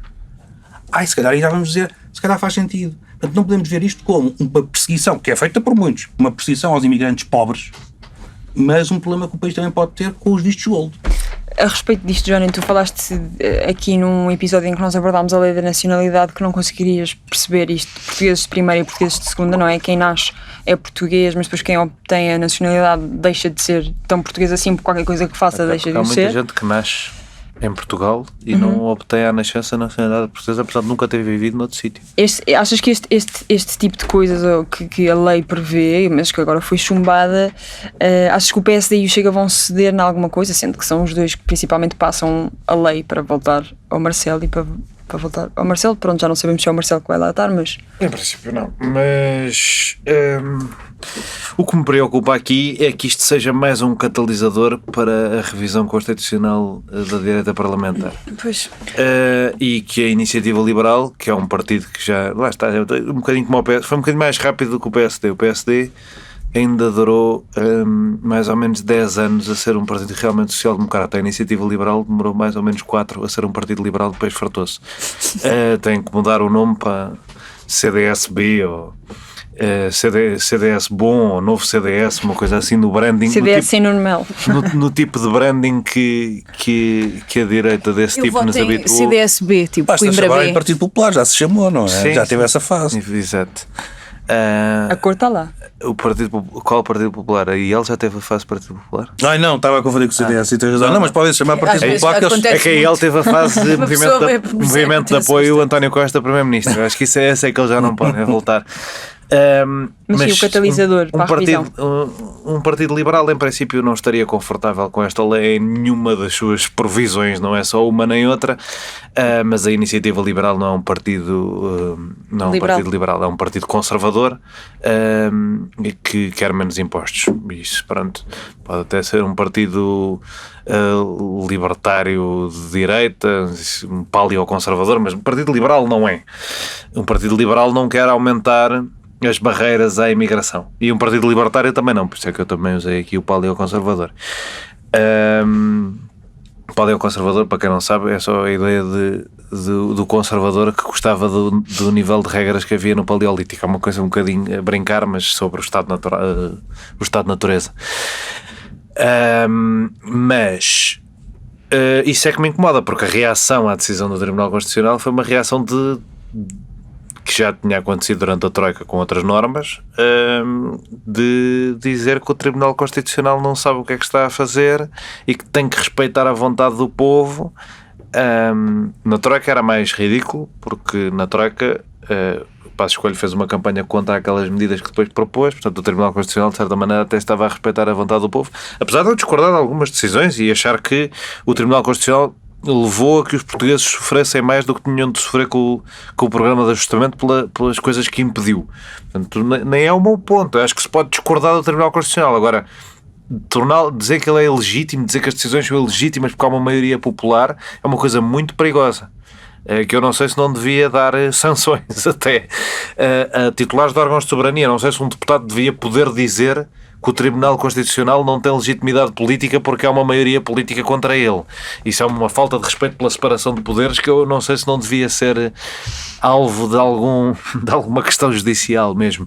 se calhar aí já vamos dizer, se calhar faz sentido. Portanto, não podemos ver isto como uma perseguição, que é feita por muitos, uma perseguição aos imigrantes pobres, mas um problema que o país também pode ter com os vistos gold. A respeito disto, Johnny, tu falaste aqui num episódio em que nós abordámos a lei da nacionalidade que não conseguirias perceber isto, portugueses de primeira e portugueses de segunda, não é? Quem nasce é português, mas depois quem obtém a nacionalidade deixa de ser tão português assim, por qualquer coisa que faça deixa de Há o muita ser. gente que nasce em Portugal e não obtém à nascença a nacionalidade portuguesa, apesar de nunca ter vivido noutro sítio. Achas que este tipo de coisas que a lei prevê, mas que agora foi chumbada, achas que o PSD e o Chega vão ceder em alguma coisa, sendo que são os dois que principalmente passam a lei para voltar ao Marcelo e para voltar ao Marcelo? Pronto, já não sabemos se é o Marcelo que vai lá estar, mas... Em princípio não, mas o que me preocupa aqui é que isto seja mais um catalisador para a revisão constitucional da direita parlamentar. Pois... E que a Iniciativa Liberal, que é um partido que já, lá está, um bocadinho como o PSD, foi um bocadinho mais rápido do que o PSD. O PSD ainda durou mais ou menos 10 anos a ser um partido realmente social-democrata. A Iniciativa Liberal demorou mais ou menos 4 a ser um partido liberal, depois fartou-se. Tem que mudar o nome para CDS-B ou CDS bom ou novo CDS, uma coisa assim no branding. CDS sem Nuno Melo. No tipo de branding que a direita desse tipo nos habituou. CDSB, tipo Basta Coimbra chamar B. em Partido Popular, já se chamou, não é? Sim, já sim. teve essa fase. Exato. A cor está lá. Qual Partido Popular? Aí ele já teve a fase do Partido Popular? Ai não, estava a confundir com o CDS e tens razão. Não, mas podem chamar Partido vezes Popular que eles... acontece. É que aí ele teve a fase de Uma pessoa é por movimento de certo, apoio António Costa, Primeiro-Ministro. Acho que isso é que eles já não podem voltar. Mas sim, o catalisador para a revisão. Um partido liberal, em princípio, não estaria confortável com esta lei em nenhuma das suas provisões, não é só uma nem outra, mas a Iniciativa Liberal não é um partido liberal, é um partido conservador que quer menos impostos. Isso, pronto, pode até ser um partido libertário de direita, um paleoconservador, mas um partido liberal não é. Um partido liberal não quer aumentar as barreiras à imigração. E um partido libertário também não, por isso é que eu também usei aqui o paleoconservador. Paleoconservador, para quem não sabe, é só a ideia do conservador que gostava do nível de regras que havia no Paleolítico. É uma coisa um bocadinho a brincar, mas sobre o estado de natureza. Mas isso é que me incomoda, porque a reação à decisão do Tribunal Constitucional foi uma reação que já tinha acontecido durante a Troika com outras normas, de dizer que o Tribunal Constitucional não sabe o que é que está a fazer e que tem que respeitar a vontade do povo. Na Troika era mais ridículo, porque na Troika o Passos Coelho fez uma campanha contra aquelas medidas que depois propôs, portanto o Tribunal Constitucional de certa maneira até estava a respeitar a vontade do povo, apesar de eu discordar de algumas decisões e achar que o Tribunal Constitucional levou a que os portugueses sofressem mais do que tinham de sofrer com o programa de ajustamento pelas coisas que impediu. Portanto, nem é o meu ponto. Eu acho que se pode discordar do Tribunal Constitucional. Agora, dizer que ele é ilegítimo, dizer que as decisões são ilegítimas porque há uma maioria popular, é uma coisa muito perigosa. Que eu não sei se não devia dar sanções até a titulares de órgãos de soberania. Não sei se um deputado devia poder dizer que o Tribunal Constitucional não tem legitimidade política porque há uma maioria política contra ele. Isso é uma falta de respeito pela separação de poderes que eu não sei se não devia ser alvo de alguma questão judicial mesmo.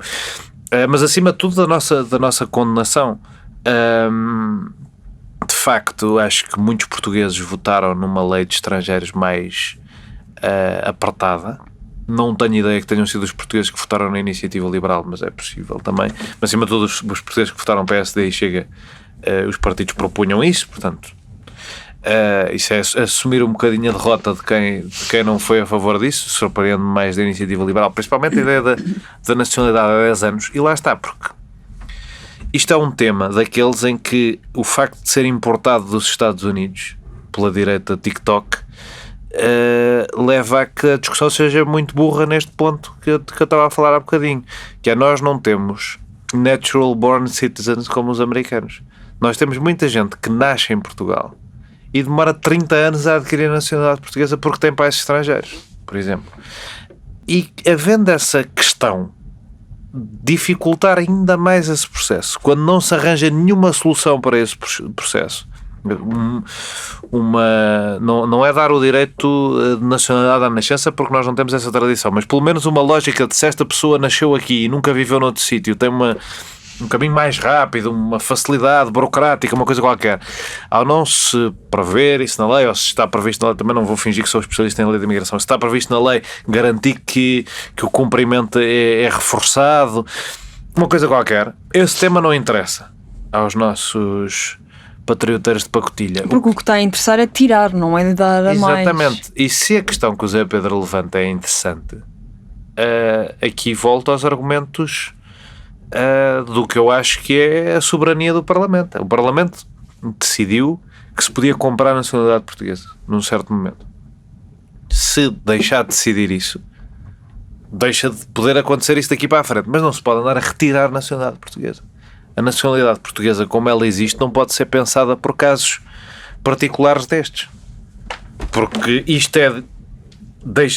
Mas acima de tudo da nossa condenação. De facto, acho que muitos portugueses votaram numa lei de estrangeiros mais apertada. Não tenho ideia que tenham sido os portugueses que votaram na Iniciativa Liberal, mas é possível também. Mas acima de tudo, os portugueses que votaram PSD e Chega, os partidos propunham isso, portanto, isso é assumir um bocadinho a derrota de quem não foi a favor disso. Surpreende-me mais da Iniciativa Liberal, principalmente a ideia da nacionalidade há 10 anos. E lá está, porque isto é um tema daqueles em que o facto de ser importado dos Estados Unidos pela direita TikTok leva a que a discussão seja muito burra neste ponto que eu estava a falar há bocadinho, que é: nós não temos natural born citizens como os americanos. Nós temos muita gente que nasce em Portugal e demora 30 anos a adquirir a nacionalidade portuguesa porque tem pais estrangeiros, por exemplo. E havendo essa questão, dificultar ainda mais esse processo, quando não se arranja nenhuma solução para esse processo. Não é dar o direito de nacionalidade à nascença, porque nós não temos essa tradição, mas pelo menos uma lógica de: se esta pessoa nasceu aqui e nunca viveu noutro sítio, tem um caminho mais rápido, uma facilidade burocrática, uma coisa qualquer. Ao não se prever isso na lei, ou se está previsto na lei, também não vou fingir que sou especialista em lei de imigração, se está previsto na lei, garantir que o cumprimento é reforçado, uma coisa qualquer. Esse tema não interessa aos nossos patrioteiros de pacotilha. Porque o que está a interessar é tirar, não é de dar a mais. Exatamente. E se a questão que o Zé Pedro levanta é interessante, aqui volto aos argumentos do que eu acho que é a soberania do Parlamento. O Parlamento decidiu que se podia comprar a nacionalidade portuguesa num certo momento. Se deixar de decidir isso, deixa de poder acontecer isso daqui para a frente. Mas não se pode andar a retirar a nacionalidade portuguesa. A nacionalidade portuguesa, como ela existe, não pode ser pensada por casos particulares destes. Porque isto é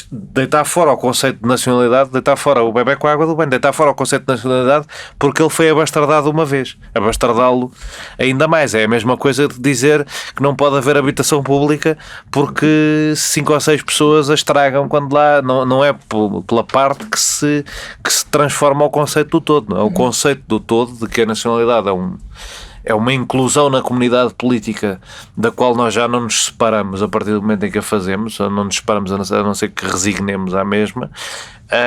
deitar fora o conceito de nacionalidade, deitar fora o bebé com a água do banho, deitar fora o conceito de nacionalidade porque ele foi abastardado uma vez. Abastardá-lo ainda mais. É a mesma coisa de dizer que não pode haver habitação pública porque 5 ou 6 pessoas a estragam quando lá não é pela parte que se transforma o conceito do todo. Não é? O conceito do todo de que a nacionalidade é uma inclusão na comunidade política da qual nós já não nos separamos a partir do momento em que a fazemos, ou não nos separamos a não ser que resignemos à mesma.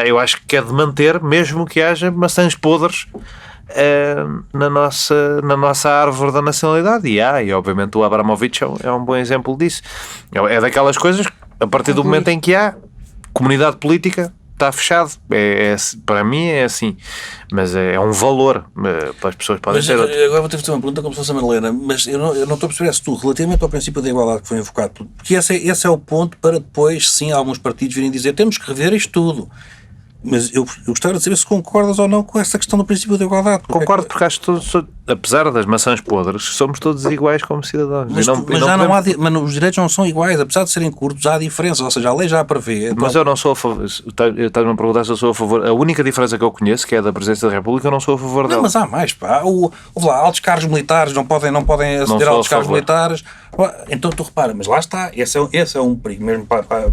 Eu acho que é de manter, mesmo que haja maçãs podres na nossa árvore da nacionalidade. E obviamente o Abramovich é um bom exemplo disso. É daquelas coisas, a partir do momento em que há comunidade política, está fechado. Para mim é assim, mas é um valor para as pessoas podem ser. Agora vou ter que fazer uma pergunta como se fosse a Madalena, mas eu não estou a perceber se tu, relativamente ao princípio da igualdade que foi invocado, porque esse é o ponto para depois sim alguns partidos virem dizer temos que rever isto tudo. Mas eu gostava de saber se concordas ou não com essa questão do princípio da igualdade. Concordo, porque acho que apesar das maçãs podres, somos todos iguais como cidadãos. Mas os direitos não são iguais, apesar de serem curtos, há diferenças, ou seja, a lei já prevê. Mas eu não sou a favor. Estás-me a perguntar se eu sou a favor. A única diferença que eu conheço, que é da Presidência da República, eu não sou a favor dela. Não, mas há mais, pá. Altos cargos militares não podem aceder a altos cargos militares. Então tu repara, mas lá está, esse é um perigo mesmo,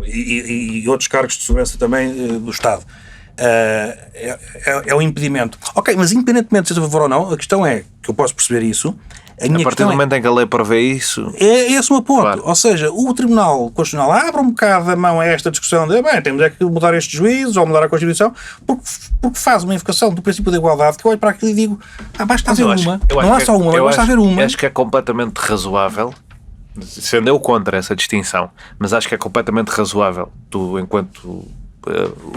e outros cargos de segurança também do Estado. É um impedimento. Ok, mas independentemente de ser a favor ou não, a questão é que eu posso perceber isso. A partir do momento em que a lei prevê isso, é esse o meu ponto. Claro. Ou seja, o Tribunal Constitucional abre um bocado a mão a esta discussão de temos que mudar estes juízos ou mudar a Constituição, porque faz uma invocação do princípio da igualdade que eu olho para aquilo e digo basta haver uma. Não há só uma, basta haver uma. Acho que é completamente razoável, sendo eu contra essa distinção, mas acho que é completamente razoável tu, enquanto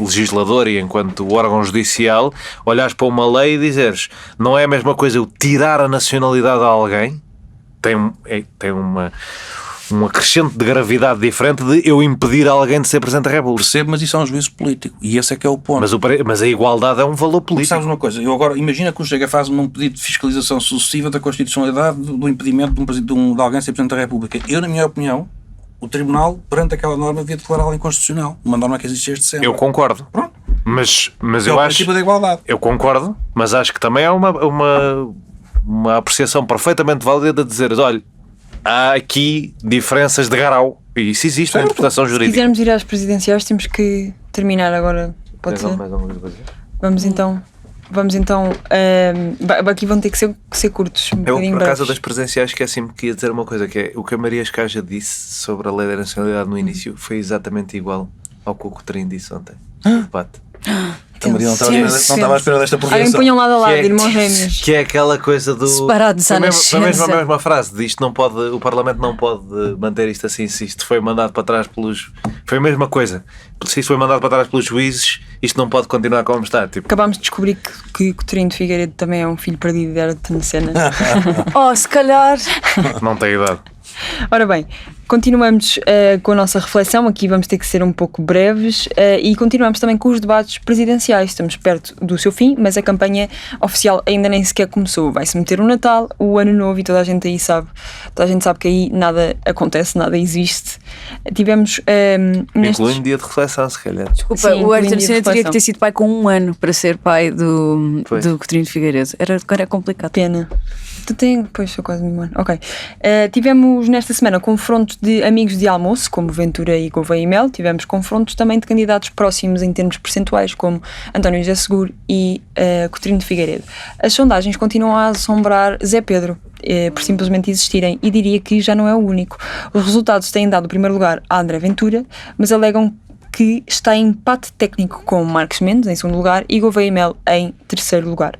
legislador e enquanto órgão judicial, olhares para uma lei e dizeres não é a mesma coisa eu tirar a nacionalidade a alguém, tem um acrescente de gravidade diferente de eu impedir alguém de ser Presidente da República. Percebo, mas isso é um juízo político e esse é que é o ponto. Mas a igualdade é um valor político. Sabes uma coisa, eu agora imagina que o Chega faz um pedido de fiscalização sucessiva da constitucionalidade do impedimento de alguém ser Presidente da República. Eu, na minha opinião, o Tribunal, perante aquela norma, devia declará-la inconstitucional. Uma norma que existe desde sempre. Eu concordo. Pronto. Mas eu acho... o princípio da igualdade. Eu concordo, mas acho que também há uma uma apreciação perfeitamente válida de dizer, olha, há aqui diferenças de grau, e isso existe na interpretação Se jurídica. quisermos ir às presidenciais, temos que terminar agora. Pode ser? Mais alguma coisa? Vamos então. Aqui vão ter que ser curtos. Um Eu, bocadinho por causa breves. das presenciais, esqueci-me que ia dizer uma coisa, que é o que a Maria Escaja disse sobre a lei da nacionalidade no início foi exatamente igual ao que o Coutrinho disse ontem. No debate. A Maria não estava à espera desta Alguém projeção. ponham lado a lado, Que é- irmãos gêmeos. Que é aquela coisa do. Separados à Foi mesmo a nascença. mesma frase. De isto não pode, o Parlamento não pode manter isto assim. Se isto foi mandado para trás pelos. Foi a mesma coisa. Se isto foi mandado para trás pelos juízes, isto não pode continuar como está. Tipo, Acabámos de descobrir que Coutinho de Figueiredo também é um filho perdido de Ayrton Senna. Oh, se calhar. não tem idade. Ora bem, continuamos com a nossa reflexão. Aqui vamos ter que ser um pouco breves e continuamos também com os debates presidenciais. Estamos perto do seu fim, mas a campanha oficial ainda nem sequer começou. Vai-se meter o Natal, o Ano Novo, e toda a gente aí sabe, toda a gente sabe que aí nada acontece, nada existe. Tivemos Incluindo dia de reflexão, se calhar. Desculpa, Sim, o Ayrton incluindo Senna teria reflexão. que ter sido pai com 1 ano para ser pai do Pois. Coutinho de Figueiredo. Era complicado. Pena. Tu tens. Pois, sou quase um ano. Ok. Tivemos nesta semana confrontos de amigos de almoço, como Ventura e Gouveia e Mel. Tivemos confrontos também de candidatos próximos em termos percentuais, como António José Seguro e Coutinho de Figueiredo. As sondagens continuam a assombrar Zé Pedro, por simplesmente existirem, e diria que já não é o único. Os resultados têm dado o primeiro lugar a André Ventura, mas alegam que está em empate técnico com Marcos Mendes, em segundo lugar, e Gouveia e Mel em terceiro lugar.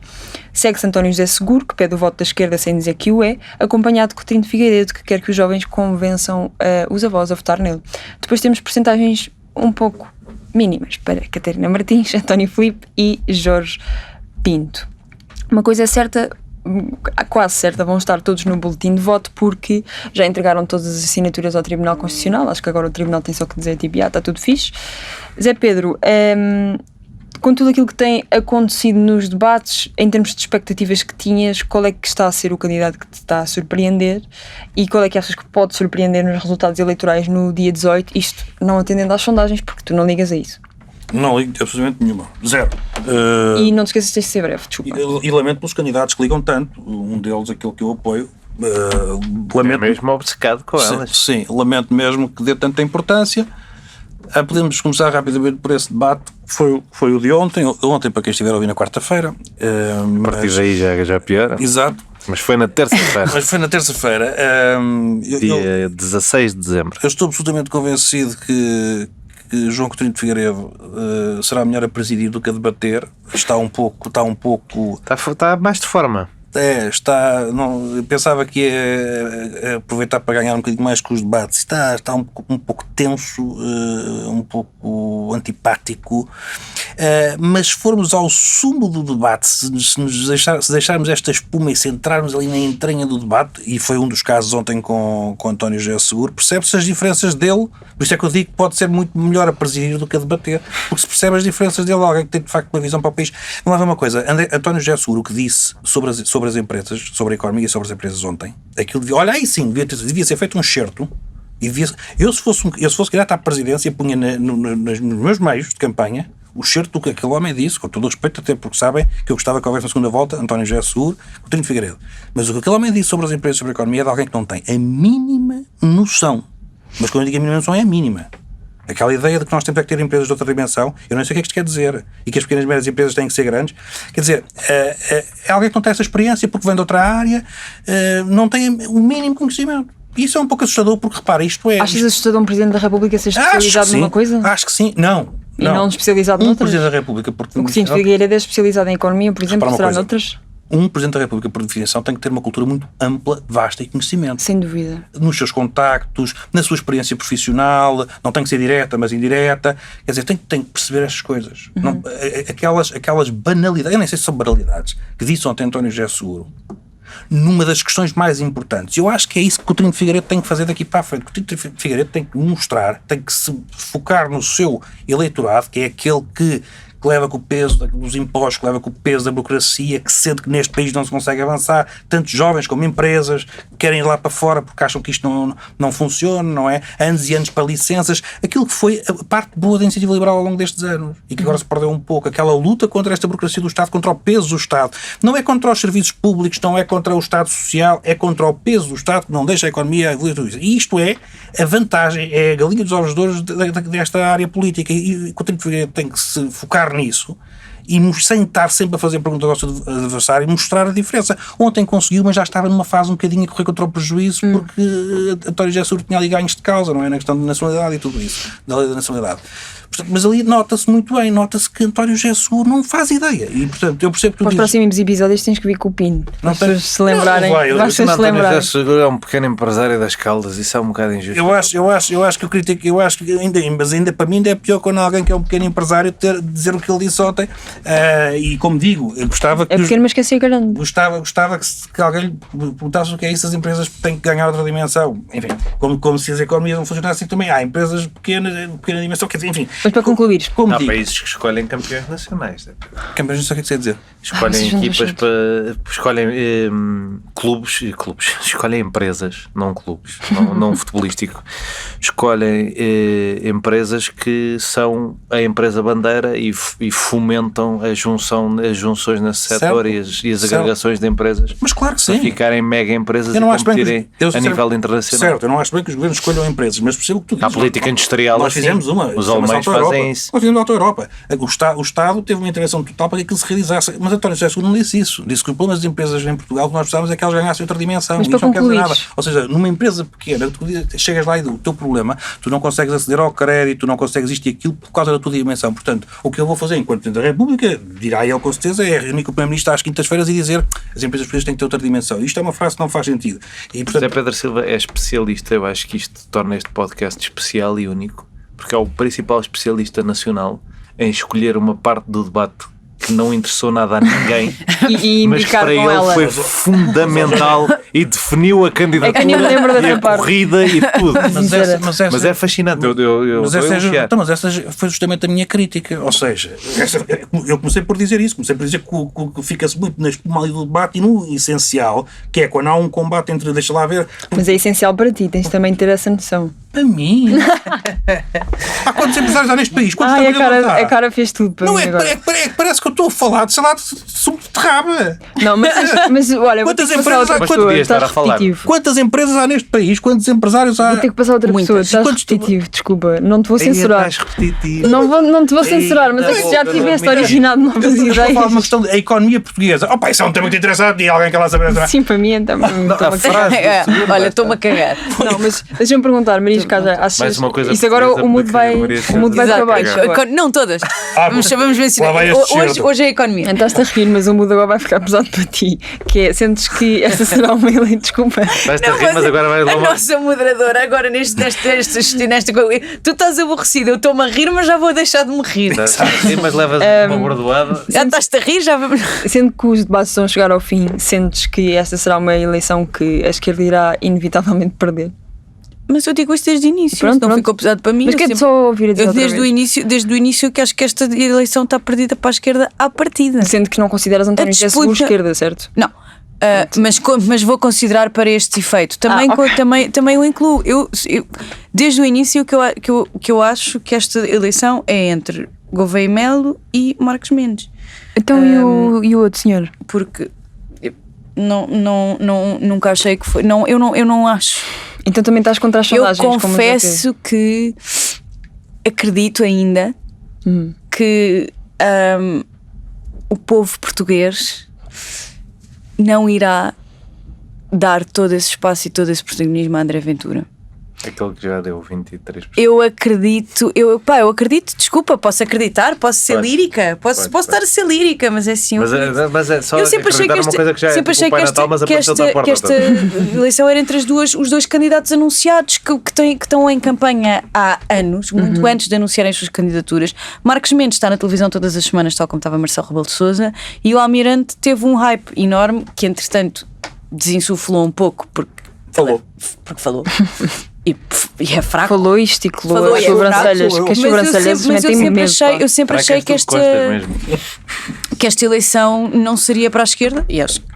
Segue-se António José Seguro, que pede o voto da esquerda sem dizer que o é, acompanhado de Coutinho de Figueiredo, que quer que os jovens convençam os avós a votar nele. Depois temos percentagens um pouco mínimas para Catarina Martins, António Filipe e Jorge Pinto. Uma coisa é certa, quase certa, vão estar todos no boletim de voto, porque já entregaram todas as assinaturas ao Tribunal Constitucional. Acho que agora o Tribunal tem só que dizer tipo, está tudo fixe. Zé Pedro, com tudo aquilo que tem acontecido nos debates, em termos de expectativas que tinhas, qual é que está a ser o candidato que te está a surpreender e qual é que achas que pode surpreender nos resultados eleitorais no dia 18, isto não atendendo às sondagens, porque tu não ligas a isso. Não ligo absolutamente nenhuma. Zero. E não te esqueças de ser breve, desculpa. E lamento pelos candidatos que ligam tanto. Um deles, aquele que eu apoio. Lamento É mesmo obcecado com elas. Sim, lamento mesmo que dê tanta importância. Podemos começar rapidamente por esse debate. Foi o de ontem. Ontem, para quem estiver a ouvir na quarta-feira. A partir daí já piora. Exato. Mas foi na terça-feira. Mas foi na terça-feira. Dia 16 de dezembro. Eu estou absolutamente convencido que João Coutinho de Figueiredo será melhor a presidir do que a debater. Está um pouco Está mais de forma. eu pensava que ia aproveitar para ganhar um bocadinho mais com os debates. Está um pouco tenso, um pouco antipático. Mas se formos ao sumo do debate, se deixarmos esta espuma e centrarmos ali na entranha do debate, e foi um dos casos ontem com António José Seguro, percebe-se as diferenças dele. Por isso é que eu digo que pode ser muito melhor a presidir do que a debater, porque se percebe as diferenças dele, alguém que tem de facto uma visão para o país. Vamos lá ver uma coisa, António José Seguro, o que disse sobre as empresas, sobre a economia e sobre as empresas ontem, aquilo olha aí sim, devia ser feito um excerto. Eu se fosse candidato à presidência, punha nos meus meios de campanha o excerto do que aquele homem disse, com todo o respeito, até porque sabem que eu gostava que houvesse na segunda volta António José Seguro, Coutinho de Figueiredo. Mas o que aquele homem disse sobre as empresas e sobre a economia é de alguém que não tem a mínima noção. Mas quando eu digo a mínima noção, é a mínima. Aquela ideia de que nós temos que ter empresas de outra dimensão, eu não sei o que é que isto quer dizer, e que as pequenas e médias empresas têm que ser grandes. Quer dizer, é alguém que não tem essa experiência porque vem de outra área, não tem o mínimo conhecimento. E isso é um pouco assustador, porque repara, isto é... Achas assustador um Presidente da República ser especializado numa coisa? Acho que sim. Não. E não especializado noutras? Presidente da República, porque... O Coutinho de Figueiredo é especializado em economia, por exemplo, será noutras? Um Presidente da República, por definição, tem que ter uma cultura muito ampla, vasta e conhecimento. Sem dúvida. Nos seus contactos, na sua experiência profissional, não tem que ser direta, mas indireta. Quer dizer, tem que perceber estas coisas. Não, aquelas banalidades, eu nem sei se são banalidades, que disse ontem António José Seguro, numa das questões mais importantes. Eu acho que é isso que o Coutinho de Figueiredo tem que fazer daqui para a frente. O Coutinho de Figueiredo tem que mostrar, tem que se focar no seu eleitorado, que é aquele que que leva com o peso dos impostos, que leva com o peso da burocracia, que sente que neste país não se consegue avançar, tanto jovens como empresas querem ir lá para fora porque acham que isto não funciona, não é? Anos e anos para licenças, aquilo que foi a parte boa da iniciativa liberal ao longo destes anos e que agora se perdeu um pouco, aquela luta contra esta burocracia do Estado, contra o peso do Estado. Não é contra os serviços públicos, não é contra o Estado social, é contra o peso do Estado que não deixa a economia evoluir. E isto é a vantagem, é a galinha dos ovos de ouro desta área política, e o Coutinho de Figueiredo tem que se focar nisso e sem estar sempre a fazer perguntas ao seu adversário e mostrar a diferença. Ontem conseguiu, mas já estava numa fase um bocadinho a correr contra o prejuízo porque António José Seguro tinha ali ganhos de causa, não é? Na questão da nacionalidade e tudo isso, da lei da nacionalidade. Portanto, mas ali nota-se muito bem, nota-se que António José Seguro não faz ideia. E, portanto, eu percebo que tu Para os dizes... próximos episódios tens que vir com o Pino. Para as pessoas se lembrarem. Não vai, Para as pessoas se António lembrarem. José Seguro é um pequeno empresário das Caldas, isso é um bocado injusto. Eu acho que eu critico, eu acho que ainda para mim ainda é pior quando alguém que é um pequeno empresário dizer o que ele disse ontem, e como digo, eu gostava que... É pequeno, mas quer ser grande. Gostava que alguém perguntasse o que é isso, as empresas têm que ganhar outra dimensão. Enfim, como se as economias não funcionassem também. Há empresas pequenas, de pequena dimensão, quer dizer, enfim. Mas para concluir, Como Há digo, países que escolhem campeões nacionais. campeões, não sei o que é que você dizer. Escolhem vocês equipas não para. Escolhem clubes. Escolhem empresas, não clubes, não futebolístico. Escolhem empresas que são a empresa bandeira e fomentam as junções nesse setor e as agregações de empresas. Mas claro que Para sim. ficarem mega empresas Eu e não acho bem que competirem a nível internacional. Certo, eu não acho bem que os governos escolham empresas, mas percebo que tu Há dizes. política industrial Nós assim. fizemos uma. Os chama-se alemães Auto-Europa. fazem isso. Nós fizemos a Auto-Europa. O Estado teve uma intervenção total para que aquilo se realizasse. Mas António José Seguro não disse isso. Disse que o problema das empresas em Portugal que nós precisávamos é que elas ganhassem outra dimensão. Mas E para isso não quer dizer concluir. nada. Ou seja, numa empresa pequena, tu chegas lá e o teu problema, tu não consegues aceder ao crédito, tu não consegues isto e aquilo por causa da tua dimensão. Portanto, o que eu vou fazer enquanto Presidente da República, dirá ele com certeza, é reunir com o Primeiro-Ministro às quintas-feiras e dizer as empresas portuguesas têm que ter outra dimensão. Isto é uma frase que não faz sentido. E, portanto, José Pedro Silva é especialista, eu acho que isto torna este podcast especial e único, porque é o principal especialista nacional em escolher uma parte do debate que não interessou nada a ninguém, e mas que indicar para com ele ela. foi fundamental e definiu a candidatura É que eu me lembro e dessa a parte. corrida e tudo. Mas é fascinante, eu Mas vou elogiar. mas essa foi justamente a minha crítica. Ou seja, eu comecei por dizer isso, comecei por dizer que fica-se muito na espuma ali do debate e no essencial, que é quando há um combate entre, deixa lá ver, Mas é essencial para ti, tens também de ter essa noção. para mim. Há quantos empresários há neste país? Quantos Ai, trabalhadores há? a cara fez tudo para Não mim é, agora. é que parece que eu estou a falar de, sei lá, de subterraba. Não, mas olha, vou ter Quantas que passar a empresas outra há? Mas pessoa, podias estás estar a falar. repetitivo. Quantas empresas há neste país? Quantos empresários há? Vou ter que passar a outra pessoa, Muitas. estás Quantos tu- repetitivo, desculpa, não te vou Aí censurar. estás repetitivo. Não te vou censurar, mas é que se já tiveste originado novas Eu estou a falar de uma ideias. questão da economia portuguesa. Opa, isso é um tema muito interessante e alguém quer lá saber. Sim, para mim então. A frase do segundo, Olha, estou-me a cagar. Não, mas deixa-me perguntar, Maria Escaja, achas Mais uma coisa isso agora portuguesa o mundo para vai, que Maria o mundo vai Escaja para diga. baixo. Não todas. Vamos mencionar. lá vai este Hoje, certo. hoje é a economia. Estás-te a rir, mas o mundo agora vai ficar pesado para ti. Que é, sentes que esta será uma eleição, desculpa. Vais-te a rir, mas agora vais A lá. nossa moderadora, agora nesta coisa. Tu estás aborrecido, eu estou-me a rir, mas já vou deixar de me rir. Sim, mas levas uma bordoada. Já estás-te a rir, já vamos. Sendo que os debates estão a chegar ao fim, sentes que esta será uma eleição que a esquerda irá inevitavelmente perder? Mas eu digo isto desde o início, Pronto, isso não pronto. ficou pesado para mim. Mas eu quero sempre- só ouvir a dizer eu outra desde o início que acho que esta eleição está perdida para a esquerda à partida. Sendo que não consideras António José Seguro disputa- esquerda, certo? Não. Mas vou considerar para este efeito. Também, ok. também o incluo. Desde o início que eu acho que esta eleição é entre Gouveia Melo e Marcos Mendes. Então e o outro senhor? Porque eu nunca achei que foi. Eu não acho. Então também estás contra as Eu sondagens? como confesso que acredito ainda que o povo português não irá dar todo esse espaço e todo esse protagonismo a André Ventura. Aquele que já deu 23%. Eu acredito, eu acredito, desculpa, posso acreditar, posso ser Pode. lírica, posso Pode. estar a ser lírica, mas é assim. Mas é só Eu sempre achei que acreditar numa coisa que já é sempre tipo achei o Pai que Natal, mas apareceu-te à porta. esta eleição era entre os dois candidatos anunciados que estão em campanha há anos, muito antes de anunciarem as suas candidaturas. Marcos Mendes está na televisão todas as semanas, tal como estava Marcelo Rebelo de Sousa, e o Almirante teve um hype enorme que, entretanto, desinsuflou um pouco porque Falou. falou. E é fraco. Falou e esticulou Falou as e é sobrancelhas. fraco. Que as Mas sobrancelhas eu metem sempre medo, achei, pá. eu sempre achei que Fracasso de costas mesmo. esta eleição não seria para a esquerda, e acho que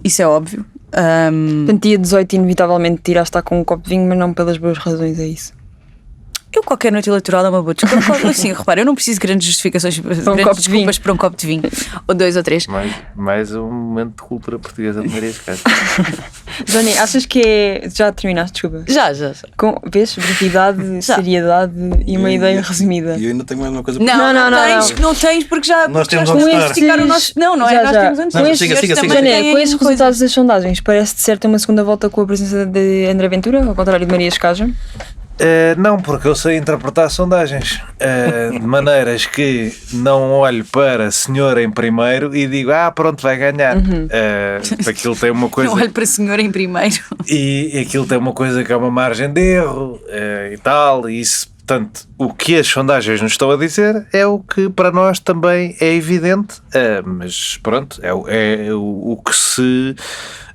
isso é óbvio. Portanto, dia 18 inevitavelmente te irás estar com um copo de vinho, mas não pelas boas razões, é isso. Eu qualquer noite eleitoral é uma boa desculpa. Assim, repara, eu não preciso de grandes justificações, grandes copo de desculpas para um copo de vinho. Ou 2 ou 3. Mais um momento de cultura portuguesa de Maria Escada. Johnny, achas que é... Já terminaste, desculpa. Já. Com, vês? Brevidade, seriedade e uma ideia resumida. E eu ainda tenho mais uma coisa Não tens porque já Nós temos já onde estamos a estar. esticar o nosso. Não é? Já, Nós já. temos antes. Não, Estes siga, senhores siga, também Johnny, têm com estes coisas. resultados das sondagens, parece de certo uma segunda volta com a presença de André Ventura, ao contrário de Maria Escaja? Não, porque eu sei interpretar sondagens de maneiras que não olho para senhor em primeiro e digo, pronto, vai ganhar. Aquilo tem uma coisa. Não olho para a senhora em primeiro. E aquilo tem uma coisa que é uma margem de erro e tal, e isso, portanto, o que as sondagens nos estão a dizer é o que para nós também é evidente, mas pronto, é o que se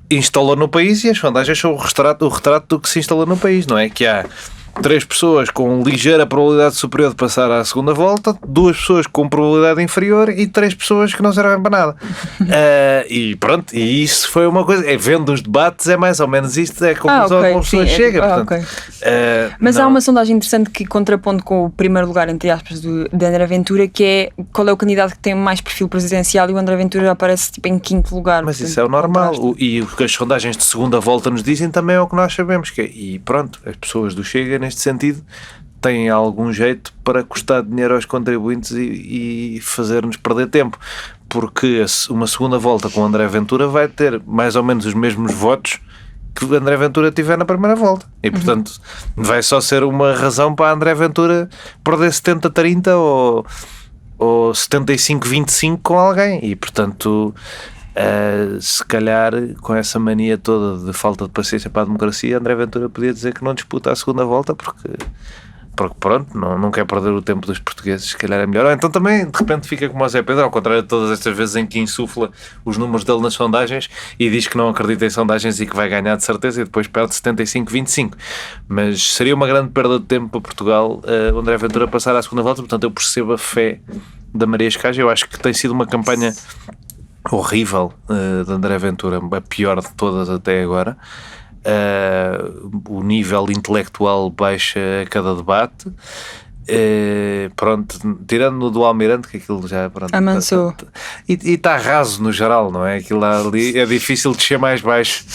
instalou no país, e as sondagens são o retrato do que se instalou no país, não é? Que há 3 pessoas com ligeira probabilidade superior de passar à segunda volta, 2 pessoas com probabilidade inferior e 3 pessoas que não servem para nada. E pronto, e isso foi uma coisa, vendo os debates, é mais ou menos isto, é a conclusão que uma pessoa chega. Portanto, Mas não. há uma sondagem interessante que contraponde com o primeiro lugar, entre aspas, de André Ventura, que é qual é o candidato que tem mais perfil presidencial, e o André Ventura aparece tipo em 5º lugar. Mas portanto, isso é o normal. contraste. E o que as sondagens de segunda volta nos dizem também é o que nós sabemos. E pronto, as pessoas do Chega, neste sentido, têm algum jeito para custar dinheiro aos contribuintes e fazer-nos perder tempo. Porque uma segunda volta com André Ventura vai ter mais ou menos os mesmos votos que o André Ventura tiver na primeira volta. E portanto vai só ser uma razão para André Ventura perder 70-30 ou 75-25 com alguém. E portanto... se calhar com essa mania toda de falta de paciência para a democracia, André Ventura podia dizer que não disputa a segunda volta porque pronto, não quer perder o tempo dos portugueses, se calhar é melhor. Ou então também de repente fica como o Zé Pedro, ao contrário de todas estas vezes em que insufla os números dele nas sondagens e diz que não acredita em sondagens e que vai ganhar de certeza, e depois perde 75-25. Mas seria uma grande perda de tempo para Portugal o André Ventura passar à segunda volta. Portanto, eu percebo a fé da Maria Escaja. Eu acho que tem sido uma campanha horrível de André Ventura, a pior de todas até agora. O nível intelectual baixa a cada debate. Pronto, tirando do Almirante, que aquilo já amansou. E está raso no geral, não é? Aquilo ali é difícil descer mais baixo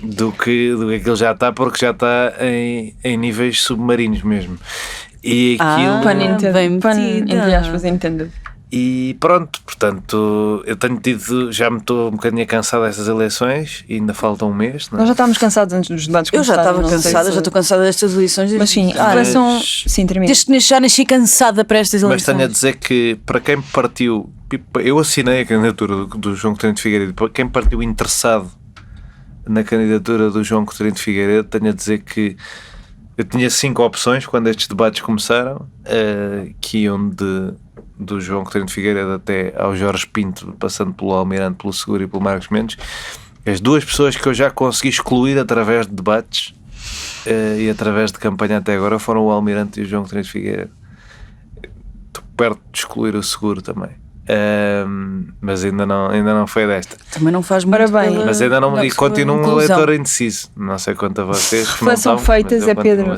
do que aquilo já está, porque já está em níveis submarinos mesmo. E aquilo. Entre aspas, entendo. E pronto, portanto, eu tenho já me estou um bocadinho cansado destas eleições e ainda falta um mês. Não é? Nós já estávamos cansados antes dos debates. Eu já estava começarem, cansada, já estou cansada destas eleições. Mas sim, a reflexão. Sim, termina. Desde que já nasci cansada para estas Mas eleições. tenho a dizer que para quem partiu, eu assinei a candidatura do João Coutinho de Figueiredo, para quem partiu interessado na candidatura do João Coutinho de Figueiredo, tenho a dizer que eu tinha 5 opções quando estes debates começaram, que iam do João Coutinho de Figueiredo até ao Jorge Pinto, passando pelo Almirante, pelo Seguro e pelo Marcos Mendes. As 2 pessoas que eu já consegui excluir através de debates e através de campanha até agora foram o Almirante e o João Coutinho de Figueiredo. Estou perto de excluir o Seguro também. Mas ainda não foi desta. Também não faz muito. Parabéns. Mas ainda não, e continuo um inclusão. eleitor indeciso. Não sei quanto a vocês. Reflexão feita, Zé Pedro.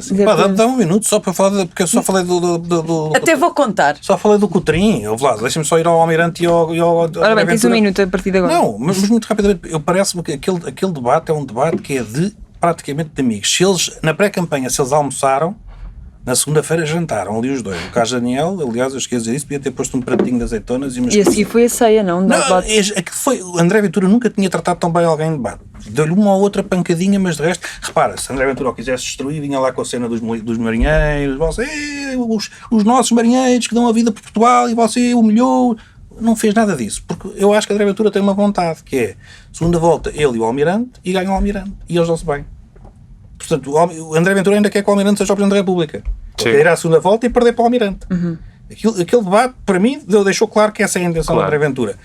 Dá um minuto só para falar, porque eu só falei do Até vou contar. Só falei do Coutrinho. Vlad, deixa-me só ir ao Almirante e ao Ora bem, tens um minuto a partir de agora. Não, mas muito rapidamente, parece-me que aquele debate é um debate que é praticamente de amigos. Se eles, na pré-campanha, se eles almoçaram, na segunda-feira jantaram ali os dois. O Carlos Daniel, aliás, eu esqueci dizer isso, podia ter posto um pratinho de azeitonas e umas E assim foi a ceia, não? o André Ventura nunca tinha tratado tão bem alguém de debate. Deu-lhe uma ou outra pancadinha, mas de resto, repara, se André Ventura o quisesse destruir, vinha lá com a cena dos marinheiros, os nossos marinheiros que dão a vida por Portugal e você humilhou. Não fez nada disso, porque eu acho que André Ventura tem uma vontade, que é, segunda volta, ele e o Almirante, e ganham o Almirante, e eles dão-se bem. Portanto, o André Ventura ainda quer que o Almirante seja o Presidente da República. Quer ir à segunda volta e perder para o Almirante. Aquele debate, para mim, deixou claro que essa é a intenção do André Ventura.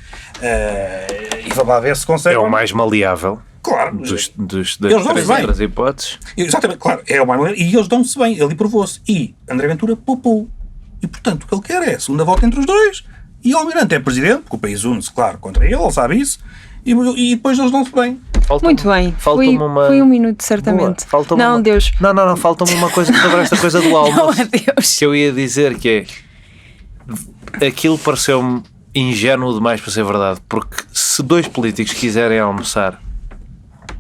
E vamos lá ver se consegue. É o mais maleável. Claro. das Eles dão-se três bem. outras hipóteses. Exatamente, claro. É o mais moderno. E eles dão-se bem. Ele provou-se. E André Ventura poupou. E, portanto, o que ele quer é a segunda volta entre os dois. E o Almirante é presidente, porque o país une-se, claro, contra ele sabe isso. E depois eles dão-se bem. Muito bem. Falta-me uma... Foi um minuto, certamente. Boa. Falta-me Não, uma... Deus. Não, falta-me uma coisa sobre esta coisa do almoço. Não, adeus. Que eu ia dizer que é... Aquilo pareceu-me ingênuo demais para ser verdade. Porque se dois políticos quiserem almoçar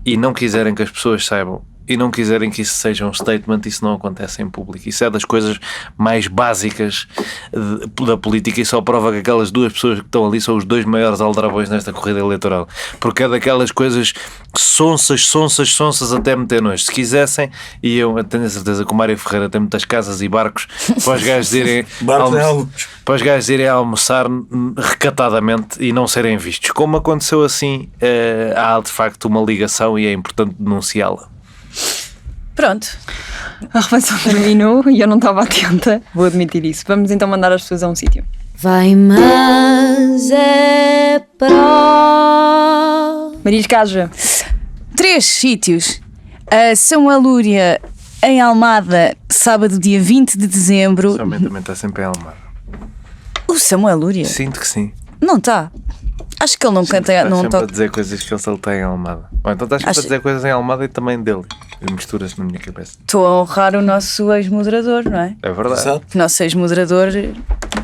e não quiserem que as pessoas saibam, e não quiserem que isso seja um statement, isso não acontece em público. Isso é das coisas mais básicas da política e só prova que aquelas duas pessoas que estão ali são os dois maiores aldrabões nesta corrida eleitoral. Porque é daquelas coisas sonsas até meter nojo. Se quisessem, e eu tenho a certeza que o Mário Ferreira tem muitas casas e barcos para os gajos irem almoçar recatadamente e não serem vistos. Como aconteceu assim, há de facto uma ligação e é importante denunciá-la. Pronto. A reflexão terminou e eu não estava atenta. Vou admitir isso. Vamos então mandar as pessoas a um sítio. Vai, mas é pró. Maria Escaja. 3 sítios. A São Alúria, em Almada, sábado, dia 20 de dezembro. Somente também está sempre em Almada. O Samuel Lúria? Sinto que sim. Não está. Acho que ele não canta. Estás Não sempre a toca. dizer coisas que ele só está em Almada. Ou então estás sempre a dizer coisas em Almada e também dele. E misturas na minha cabeça. Estou a honrar o nosso ex-moderador, não é? É verdade. Exato. O nosso ex-moderador,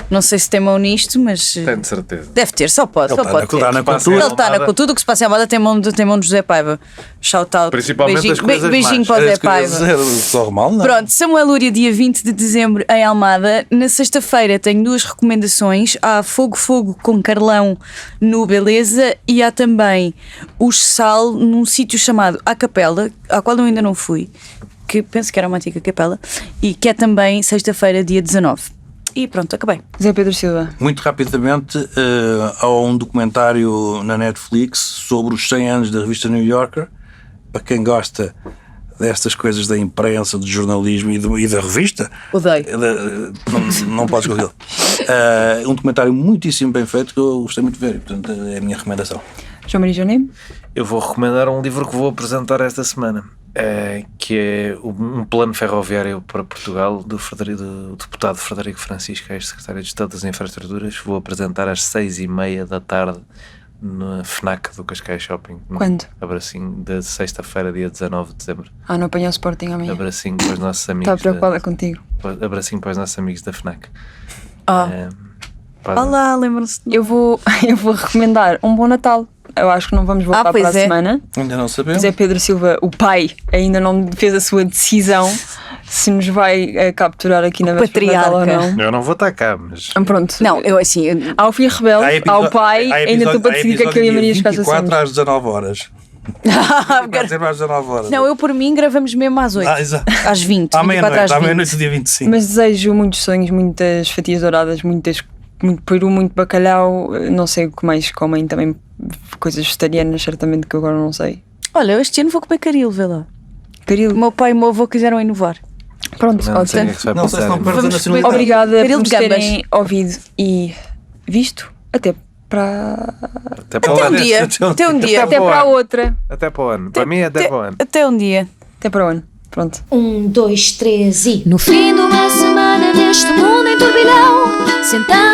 não sei se tem mão nisto, mas Tenho de certeza. deve ter, só pode. Ele Só pode ter. está na Passa cultura. Ele está na tudo o que se passa em Almada tem mão de José Paiva. Shout out. Principalmente beijinho, as coisas beijinho más. para o Era Zé isso que eu ia Paiva. dizer, corre mal, não? Pronto, Samuel Lúria, dia 20 de dezembro em Almada. Na sexta-feira tenho 2 recomendações. Há Fogo com Carlão no Beleza e há também o Sal num sítio chamado A Capela, ao qual eu ainda não fui, que penso que era uma antiga capela, e que é também sexta-feira, dia 19. E pronto, acabei. Zé Pedro Silva. Muito rapidamente, há um documentário na Netflix sobre os 100 anos da revista New Yorker. Para quem gosta destas coisas da imprensa, do jornalismo e da revista, Odeio. não podes escolher. Um documentário muitíssimo bem feito que eu gostei muito de ver e, portanto, é a minha recomendação. João Maria Joné. Eu vou recomendar um livro que vou apresentar esta semana, que é um plano ferroviário para Portugal do deputado Frederico Francisco, ex-secretário de Estado das Infraestruturas. Vou apresentar às 6h30 da tarde na FNAC do Cascais Shopping. Quando? Abracinho, de sexta-feira, dia 19 de dezembro. Não apanhou o Sporting amanhã. Abracinho para os nossos amigos. Estava preocupada contigo. Abracinho para os nossos amigos da FNAC. Olá, lembram-se? Eu vou recomendar um bom Natal. Eu acho que não vamos voltar pois para a é. semana. Ainda não sabemos. Zé Pedro Silva, o pai, ainda não fez a sua decisão se nos vai capturar aqui na véspera de Natal ou patriarca. não. Eu não vou estar cá, mas... Pronto. Não, eu assim. Ao filho rebelde, ao pai, ainda estou para decidir o que é que eu e a Maria Escaja 24 somos. às 19 horas. Vai ser às 19 horas. Não, eu por mim gravamos mesmo às 8. Exato. Às 20. À 24 às meia-noite, 20. meia-noite do dia 25. Mas desejo muitos sonhos, muitas fatias douradas, muito peru, muito bacalhau. Não sei o que mais comem também. Coisas vegetarianas, certamente, que eu agora não sei. Olha, este ano vou comer caril, vê lá. Caril. O meu pai e o meu avô quiseram inovar. Pronto, Não sei o que é que se vai Não sei se passar. não perdes a Vamos nacionalidade. obrigada Caril por nos de gambas. terem ouvido e visto. Até para Até Até um dia. Até um dia. até para a outra. Até para o ano. Para mim, até para o ano. Até um dia. Até para o ano. Pronto. 1, 2, 3 e. No fim de uma semana neste mundo em turbilhão, sentamos